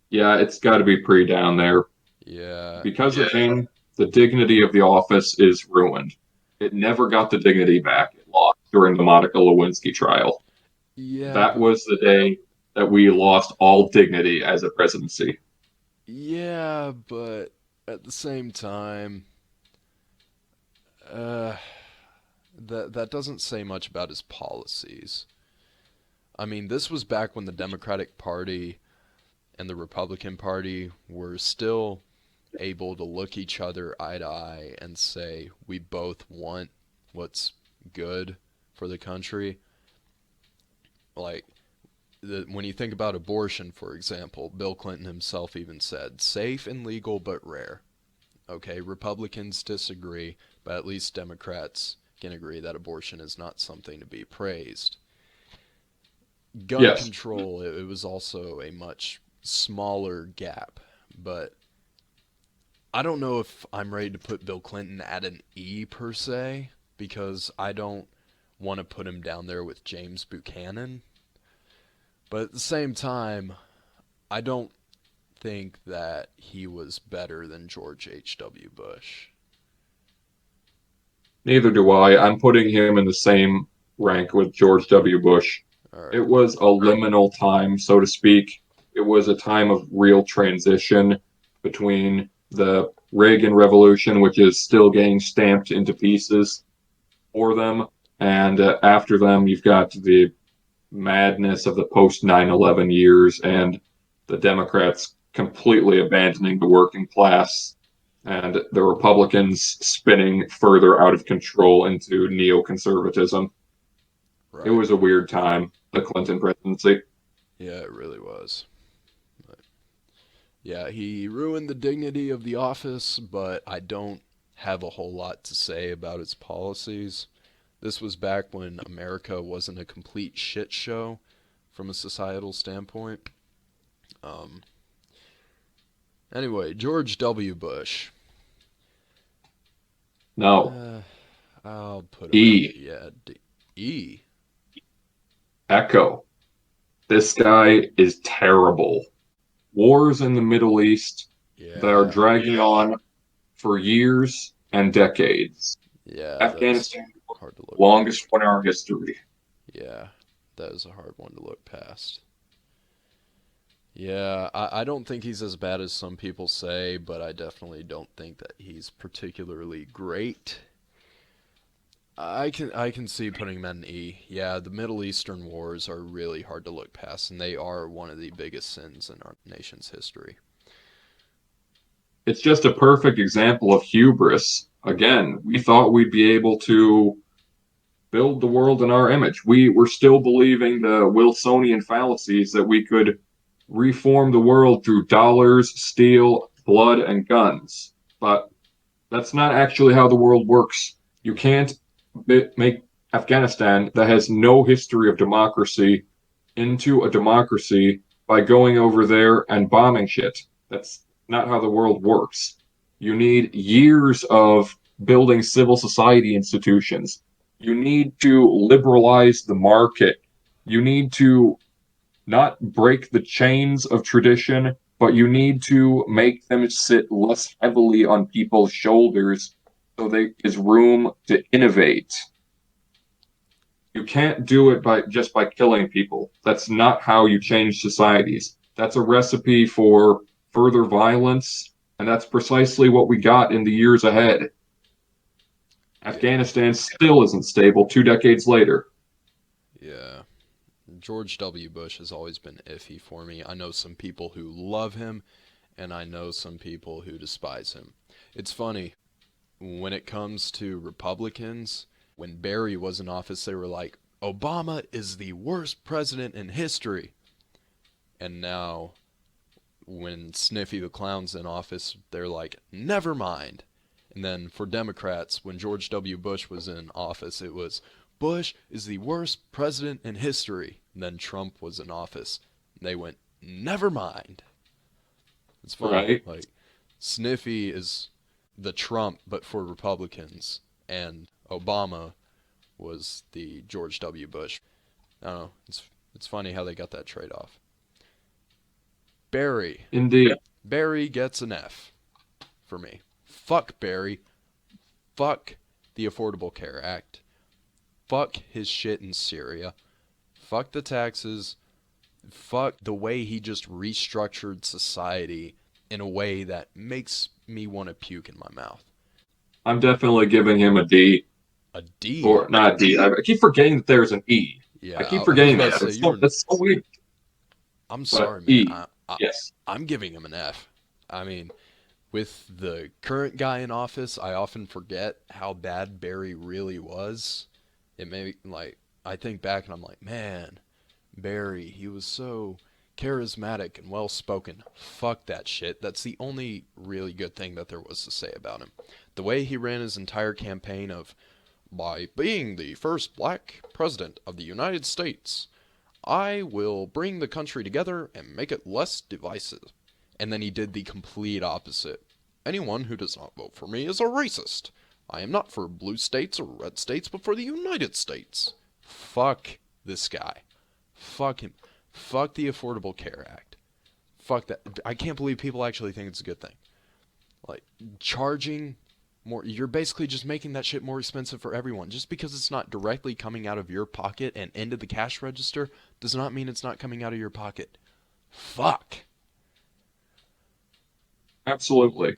[SPEAKER 2] Yeah, it's got to be pretty down there.
[SPEAKER 1] Yeah.
[SPEAKER 2] Because of him, the dignity of the office is ruined. It never got the dignity back it lost during the Monica Lewinsky trial.
[SPEAKER 1] Yeah.
[SPEAKER 2] That was the day that we lost all dignity as a presidency.
[SPEAKER 1] Yeah, but at the same time, that doesn't say much about his policies. I mean, this was back when the Democratic Party and the Republican Party were still able to look each other eye to eye and say, we both want what's good for the country. Like, when you think about abortion, for example, Bill Clinton himself even said, safe and legal but rare. Okay, Republicans disagree, but at least Democrats can agree that abortion is not something to be praised. Gun control, it was also a much smaller gap, but I don't know if I'm ready to put Bill Clinton at an E per se, because I don't want to put him down there with James Buchanan. But at the same time, I don't think that he was better than George H.W. Bush.
[SPEAKER 2] Neither do I. I'm putting him in the same rank with George W. Bush. Right. It was a liminal time, so to speak. It was a time of real transition between the Reagan Revolution, which is still getting stamped into pieces for them, and after them, you've got the madness of the post 9/11 years and the Democrats completely abandoning the working class and the Republicans spinning further out of control into neoconservatism. Right. It was a weird time, the Clinton presidency.
[SPEAKER 1] Yeah, it really was. But yeah, he ruined the dignity of the office, but I don't have a whole lot to say about his policies. This was back when America wasn't a complete shit show from a societal standpoint. Anyway, George W. Bush.
[SPEAKER 2] No.
[SPEAKER 1] I'll put
[SPEAKER 2] E.
[SPEAKER 1] E.
[SPEAKER 2] Echo. This guy is terrible. Wars in the Middle East that are dragging on for years and decades.
[SPEAKER 1] Yeah.
[SPEAKER 2] Afghanistan, longest one in our history.
[SPEAKER 1] Yeah, that is a hard one to look past. Yeah, I don't think he's as bad as some people say, but I definitely don't think that he's particularly great. I can see putting him at an E. Yeah, the Middle Eastern wars are really hard to look past, and they are one of the biggest sins in our nation's history.
[SPEAKER 2] It's just a perfect example of hubris. Again, we thought we'd be able to build the world in our image. We were still believing the Wilsonian fallacies that we could reform the world through dollars, steel, blood, and guns. But that's not actually how the world works. You can't make Afghanistan, that has no history of democracy, into a democracy by going over there and bombing shit. That's not how the world works. You need years of building civil society institutions. You need to liberalize the market. You need to not break the chains of tradition, but you need to make them sit less heavily on people's shoulders so there is room to innovate. You can't do it by killing people. That's not how you change societies. That's a recipe for further violence, and that's precisely what we got in the years ahead.
[SPEAKER 1] Yeah,
[SPEAKER 2] Afghanistan still isn't stable 2 decades later.
[SPEAKER 1] yeah. George W. Bush has always been iffy for me. I know some people who love him, and I know some people who despise him. It's funny, when it comes to Republicans, when Barry was in office, they were like, Obama is the worst president in history. And now, when Sniffy the Clown's in office, they're like, never mind. And then for Democrats, when George W. Bush was in office, it was, Bush is the worst president in history. And then Trump was in office. And they went, never mind. It's funny.
[SPEAKER 2] Right?
[SPEAKER 1] Like, Sniffy is the Trump, but for Republicans. And Obama was the George W. Bush. I don't know. It's funny how they got that trade off. Barry.
[SPEAKER 2] Indeed.
[SPEAKER 1] Barry gets an F for me. Fuck Barry. Fuck the Affordable Care Act. Fuck his shit in Syria. Fuck the taxes. Fuck the way he just restructured society in a way that makes me want to puke in my mouth.
[SPEAKER 2] I'm definitely giving him a D.
[SPEAKER 1] A D?
[SPEAKER 2] Or not a D. I keep forgetting that there's an E.
[SPEAKER 1] Yeah,
[SPEAKER 2] I keep
[SPEAKER 1] I was
[SPEAKER 2] forgetting
[SPEAKER 1] about
[SPEAKER 2] that.
[SPEAKER 1] to say, you were.
[SPEAKER 2] That's so weird.
[SPEAKER 1] I'm
[SPEAKER 2] But
[SPEAKER 1] sorry, man.
[SPEAKER 2] E. Yes.
[SPEAKER 1] I'm giving him an F. I mean, with the current guy in office, I often forget how bad Barry really was. It may like I think back and I'm like, man, Barry, he was so charismatic and well spoken. Fuck that shit. That's the only really good thing that there was to say about him. The way he ran his entire campaign of by being the first black president of the United States, I will bring the country together and make it less divisive. And then he did the complete opposite. Anyone who does not vote for me is a racist. I am not for blue states or red states, but for the United States. Fuck this guy. Fuck him. Fuck the Affordable Care Act. Fuck that. I can't believe people actually think it's a good thing. Like, charging more, you're basically just making that shit more expensive for everyone. Just because it's not directly coming out of your pocket and into the cash register does not mean it's not coming out of your pocket. Fuck.
[SPEAKER 2] Absolutely.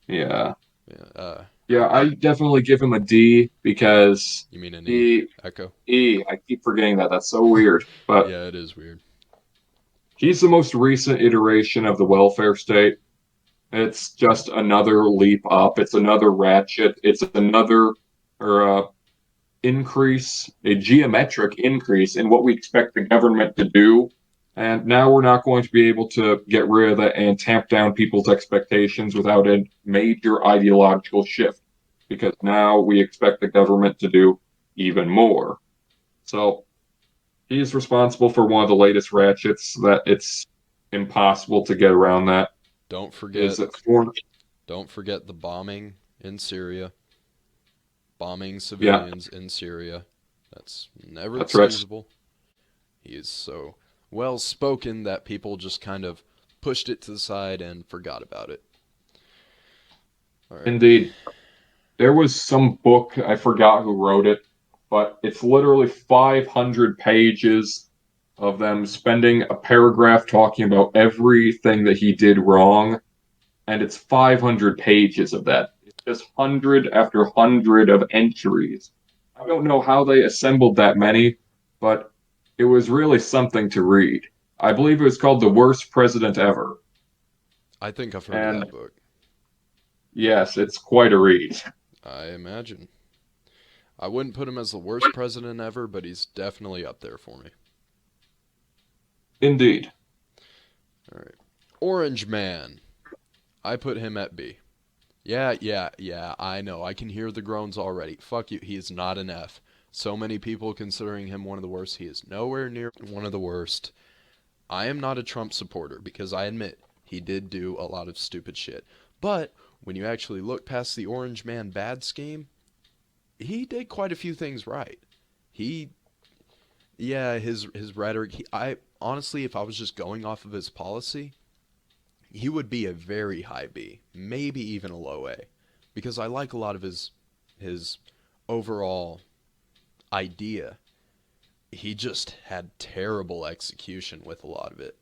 [SPEAKER 2] Yeah.
[SPEAKER 1] Yeah,
[SPEAKER 2] Yeah, I definitely give him a D because
[SPEAKER 1] you mean an E?
[SPEAKER 2] he
[SPEAKER 1] Echo?
[SPEAKER 2] I keep forgetting that. That's so weird. But
[SPEAKER 1] Yeah, it is weird.
[SPEAKER 2] he's the most recent iteration of the welfare state. It's just another leap up. It's another ratchet. It's another or increase, a geometric increase in what we expect the government to do. And now we're not going to be able to get rid of that and tamp down people's expectations without a major ideological shift, because now we expect the government to do even more. So he's responsible for one of the latest ratchets that it's impossible to get around. That
[SPEAKER 1] Don't
[SPEAKER 2] is
[SPEAKER 1] forget,
[SPEAKER 2] that foreign.
[SPEAKER 1] don't forget the bombing in Syria. Bombing
[SPEAKER 2] Yeah,
[SPEAKER 1] civilians in Syria. That's never
[SPEAKER 2] that's right.
[SPEAKER 1] excusable. He is so well spoken that people just kind of pushed it to the side and forgot about it. All right.
[SPEAKER 2] Indeed. There was some book, I forgot who wrote it, but it's literally 500 pages of them spending a paragraph talking about everything that he did wrong, and it's 500 pages of that. It's just hundred after hundred of entries. I don't know how they assembled that many, but it was really something to read. I believe it was called The Worst President Ever.
[SPEAKER 1] I think I've heard of
[SPEAKER 2] And
[SPEAKER 1] that book.
[SPEAKER 2] yes, it's quite a read.
[SPEAKER 1] I imagine. I wouldn't put him as the worst president ever, but he's definitely up there for me.
[SPEAKER 2] Indeed.
[SPEAKER 1] All right. Orange Man. I put him at B. Yeah, I know. I can hear the groans already. Fuck you. He is not an F. So many people considering him one of the worst. He is nowhere near one of the worst. I am not a Trump supporter because I admit He did do a lot of stupid shit. But when you actually look past the Orange Man bad scheme, he did quite a few things right. He, yeah, his rhetoric. I honestly, if I was just going off of his policy, he would be a very high B, maybe even a low A, because I like a lot of his overall idea. He just had terrible execution with a lot of it.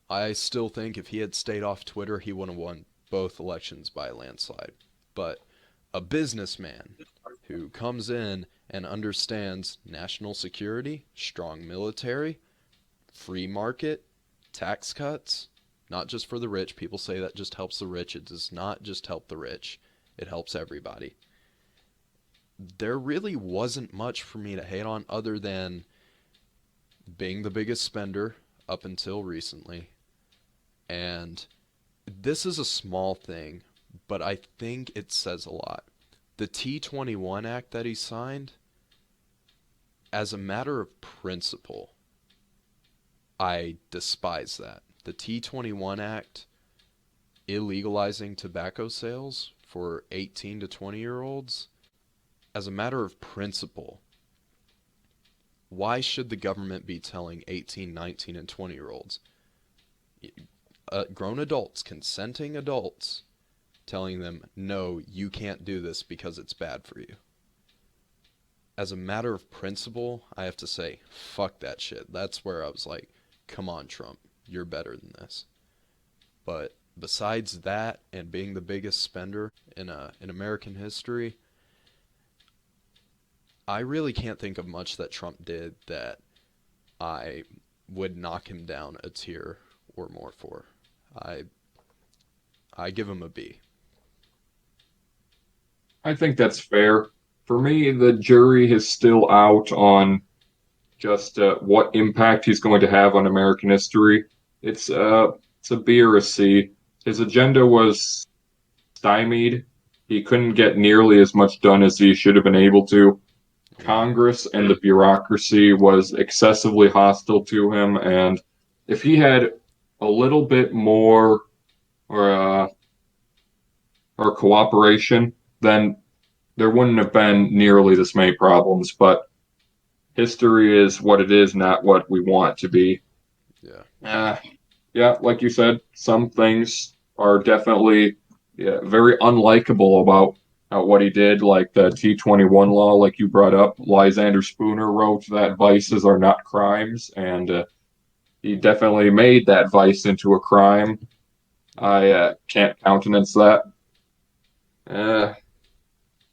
[SPEAKER 1] I still think if he had stayed off Twitter, he would have won both elections by a landslide. But a businessman who comes in and understands national security, strong military, free market, tax cuts, not just for the rich. People say that just helps the rich. It does not just help the rich. It helps everybody. There really wasn't much for me to hate on other than being the biggest spender up until recently. And this is a small thing, but I think it says a lot. The T-21 Act that he signed, as a matter of principle, I despise that. The T-21 Act illegalizing tobacco sales for 18 to 20-year-olds, as a matter of principle, why should the government be telling 18, 19, and 20-year-olds, grown adults, consenting adults, telling them, no, you can't do this because it's bad for you? As a matter of principle, I have to say, fuck that shit. That's where I was like, come on, Trump, you're better than this. But besides that and being the biggest spender in American history, I really can't think of much that Trump did that I would knock him down a tier or more for. I give him a B.
[SPEAKER 2] I think that's fair. For me, the jury is still out on just what impact he's going to have on American history. It's a B or a C. His agenda was stymied. He couldn't get nearly as much done as he should have been able to. Congress and the bureaucracy was excessively hostile to him, and if he had a little bit more or uh, or cooperation, then there wouldn't have been nearly this many problems. But history is what it is, not what we want it to be.
[SPEAKER 1] Yeah.
[SPEAKER 2] Yeah, like you said, some things are definitely very unlikable about what he did, like the T-21 law, like you brought up. Lysander Spooner wrote that vices are not crimes, and he definitely made that vice into a crime. I can't countenance that. Uh,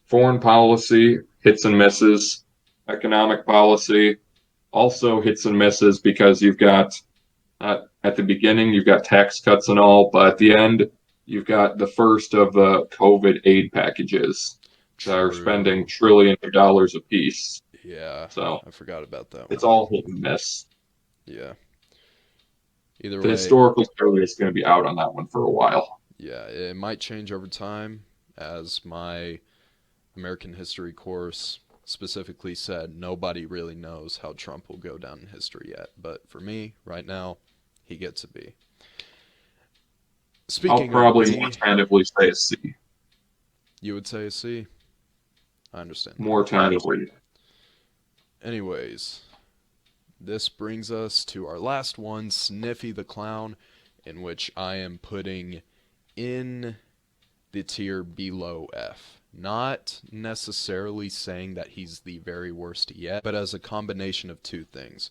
[SPEAKER 2] Foreign policy hits and misses. Economic policy also hits and misses because you've got at the beginning you've got tax cuts and all, but at the end you've got the first of the COVID aid packages that are spending
[SPEAKER 1] True.
[SPEAKER 2] trillions of dollars apiece.
[SPEAKER 1] Yeah,
[SPEAKER 2] So
[SPEAKER 1] I forgot about that
[SPEAKER 2] it's
[SPEAKER 1] one.
[SPEAKER 2] all hit and miss.
[SPEAKER 1] Yeah. Either
[SPEAKER 2] The
[SPEAKER 1] way,
[SPEAKER 2] historical story is going to be out on that one for a while.
[SPEAKER 1] yeah, it might change over time, as my American history course specifically said. Nobody really knows how Trump will go down in history yet. But for me, right now, he gets a B.
[SPEAKER 2] I'll
[SPEAKER 1] Speaking of
[SPEAKER 2] probably more
[SPEAKER 1] B,
[SPEAKER 2] tentatively say a C.
[SPEAKER 1] you would say a C? I understand that.
[SPEAKER 2] More tentatively.
[SPEAKER 1] Anyways, this brings us to our last one, Sniffy the Clown, in which I am putting in the tier below F. Not necessarily saying that he's the very worst yet, but as a combination of two things.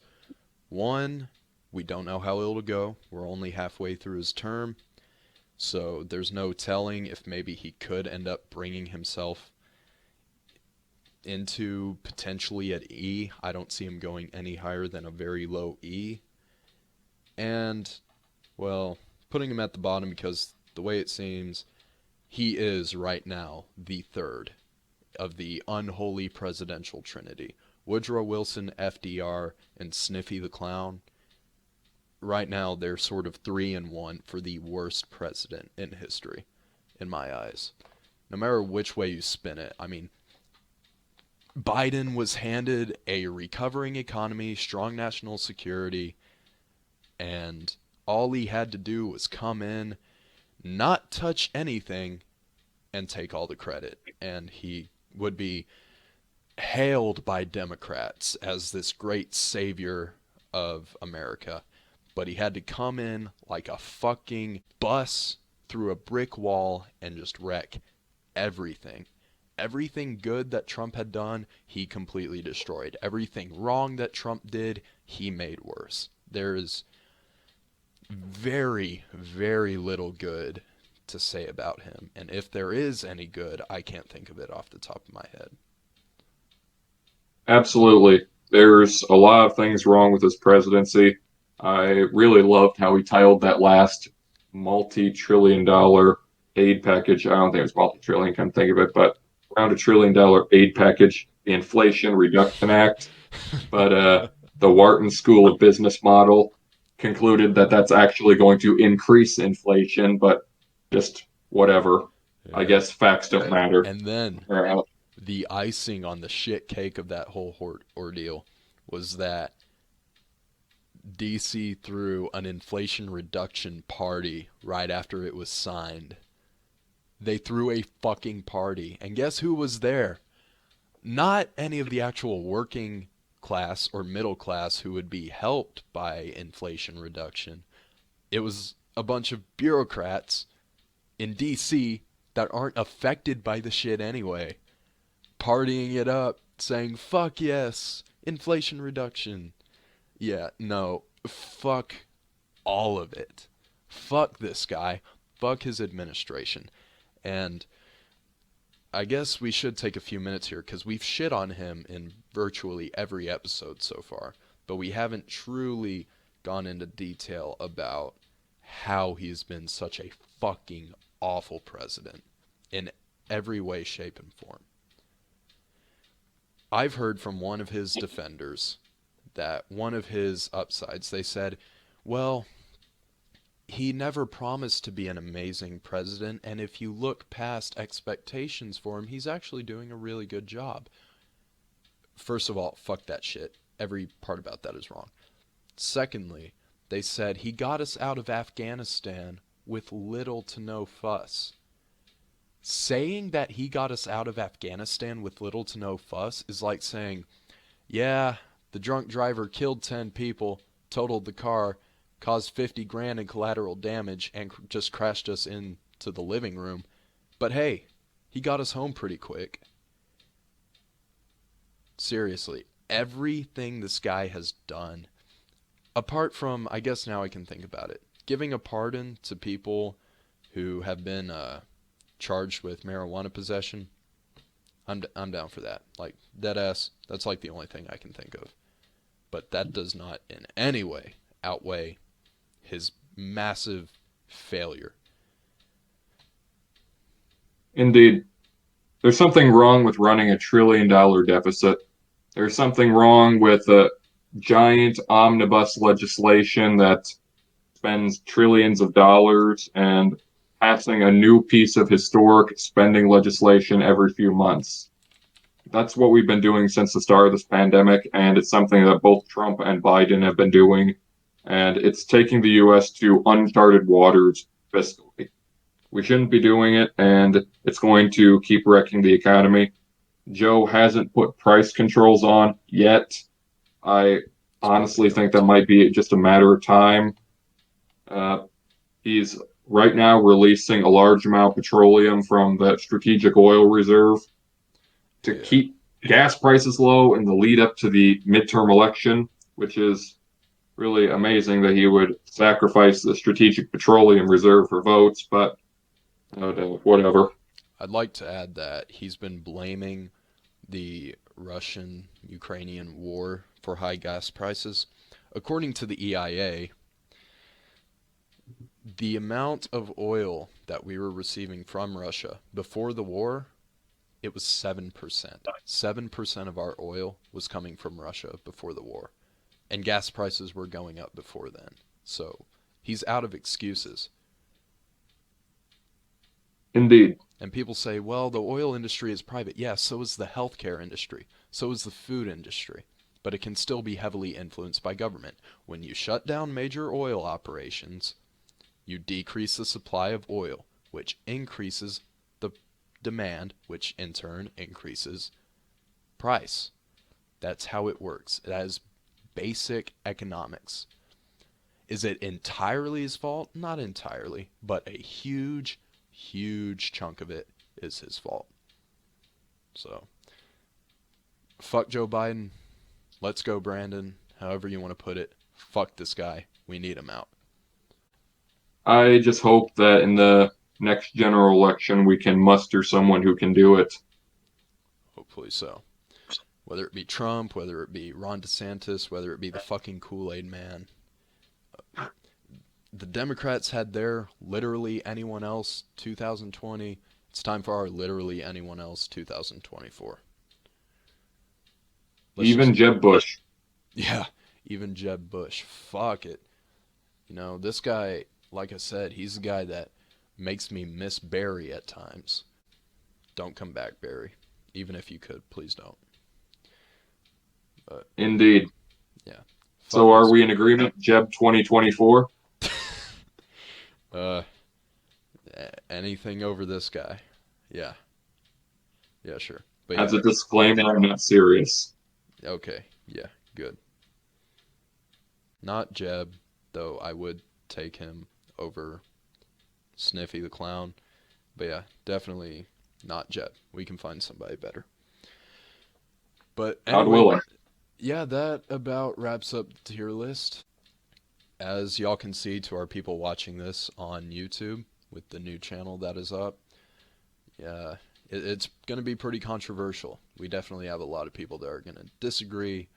[SPEAKER 1] One, we don't know how it'll go. We're only halfway through his term, so there's no telling if maybe he could end up bringing himself into potentially at E. I don't see him going any higher than a very low E. And, well, putting him at the bottom because the way it seems, he is right now the third of the unholy presidential trinity. Woodrow Wilson, FDR, and Sniffy the Clown. Right now, they're sort of 3 and 1 for the worst president in history, in my eyes. No matter which way you spin it. I mean, Biden was handed a recovering economy, strong national security, and All he had to do was come in, not touch anything, and take all the credit. And he would be hailed by Democrats as this great savior of America. But he had to come in like a fucking bus through a brick wall and just wreck everything. Everything good that Trump had done, he completely destroyed. Everything wrong that Trump did, he made worse. There is very, very little good to say about him. And if there is any good, I can't think of it off the top of my head.
[SPEAKER 2] Absolutely. There's a lot of things wrong with his presidency. I really loved how he titled that last multi-trillion-dollar aid package. I don't think it was multi-trillion, can't think of it, but around $1 trillion aid package, the Inflation Reduction Act. But the Wharton School of Business model concluded that that's actually going to increase inflation, but just whatever.
[SPEAKER 1] Yeah.
[SPEAKER 2] I guess facts don't matter.
[SPEAKER 1] And then the icing on the shit cake of that whole ordeal was that DC threw an inflation reduction party right after it was signed. They threw a fucking party. And guess who was there? Not any of the actual working class or middle class who would be helped by inflation reduction. It was a bunch of bureaucrats in DC that aren't affected by the shit anyway, partying it up, saying, fuck yes, inflation reduction. Yeah, no, fuck all of it. Fuck this guy. Fuck his administration. And I guess we should take a few minutes here because we've shit on him in virtually every episode so far, but we haven't truly gone into detail about how he's been such a fucking awful president in every way, shape, and form. I've heard from one of his defenders that one of his upsides, they said, well, he never promised to be an amazing president, and if you look past expectations for him, he's actually doing a really good job. First of all, fuck that shit. Every part about that is wrong. Secondly, they said he got us out of Afghanistan with little to no fuss. Saying that he got us out of Afghanistan with little to no fuss is like saying, yeah, the drunk driver killed 10 people, totaled the car, caused 50 grand in collateral damage, and just crashed us into the living room. But hey, he got us home pretty quick. Seriously, everything this guy has done, apart from, I guess now I can think about it, giving a pardon to people who have been charged with marijuana possession, I'm down for that. Like, deadass, that's like the only thing I can think of. But that does not in any way outweigh his massive failure.
[SPEAKER 2] Indeed. There's something wrong with running $1 trillion deficit. There's something wrong with a giant omnibus legislation that spends trillions of dollars and passing a new piece of historic spending legislation every few months. That's what we've been doing since the start of this pandemic, and it's something that both Trump and Biden have been doing, and it's taking the U.S. to uncharted waters fiscally. We shouldn't be doing it, and it's going to keep wrecking the economy. Joe hasn't put price controls on yet. I honestly think that might be just a matter of time. He's right now releasing a large amount of petroleum from the strategic oil reserve to keep gas prices low in the lead up to the midterm election, which is really amazing that he would sacrifice the strategic petroleum reserve for votes, but whatever.
[SPEAKER 1] I'd like to add that he's been blaming the Russian-Ukrainian war for high gas prices. According to the EIA, the amount of oil that we were receiving from Russia before the war, it was 7%. 7% of our oil was coming from Russia before the war. And gas prices were going up before then. So he's out of excuses.
[SPEAKER 2] Indeed.
[SPEAKER 1] And people say, well, the oil industry is private. Yeah, so is the healthcare industry. So is the food industry. but it can still be heavily influenced by government. When you shut down major oil operations, you decrease the supply of oil, which increases the demand, which in turn increases price. That's how it works. That is basic economics. Is it entirely his fault? Not entirely, but a huge, huge chunk of it is his fault. So, fuck Joe Biden. Let's go, Brandon. However you want to put it. Fuck this guy. We need him out.
[SPEAKER 2] I just hope that in the next general election we can muster someone who can do it.
[SPEAKER 1] Hopefully so. Whether it be Trump, whether it be Ron DeSantis, whether it be the fucking Kool-Aid man. The Democrats had their literally anyone else 2020. It's time for our literally anyone else 2024.
[SPEAKER 2] Even Jeb Bush.
[SPEAKER 1] Yeah, even Jeb Bush. Fuck it. You know, this guy, like I said, he's the guy that makes me miss Barry at times. Don't come back, Barry. Even if you could, please don't. But,
[SPEAKER 2] indeed.
[SPEAKER 1] Yeah.
[SPEAKER 2] So are we in agreement? Jeb 2024?
[SPEAKER 1] Anything over this guy. Yeah. Yeah, sure. But
[SPEAKER 2] As
[SPEAKER 1] yeah.
[SPEAKER 2] a disclaimer, I'm not serious.
[SPEAKER 1] Okay. Yeah, good. Not Jeb, though I would take him over Sniffy the Clown. But yeah, definitely not Jeb. We can find somebody better. But
[SPEAKER 2] God
[SPEAKER 1] anyway,
[SPEAKER 2] willing.
[SPEAKER 1] yeah, that about wraps up the tier list. As y'all can see to our people watching this on YouTube with the new channel that is up, yeah, it's going to be pretty controversial. We definitely have a lot of people that are going to disagree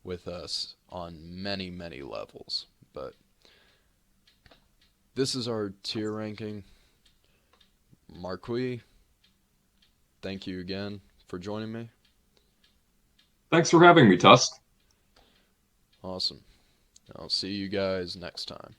[SPEAKER 1] with us on many, many levels. But this is our tier ranking. Marquis, thank you again for joining me.
[SPEAKER 2] Thanks for having me, Tusk.
[SPEAKER 1] Awesome. I'll see you guys next time.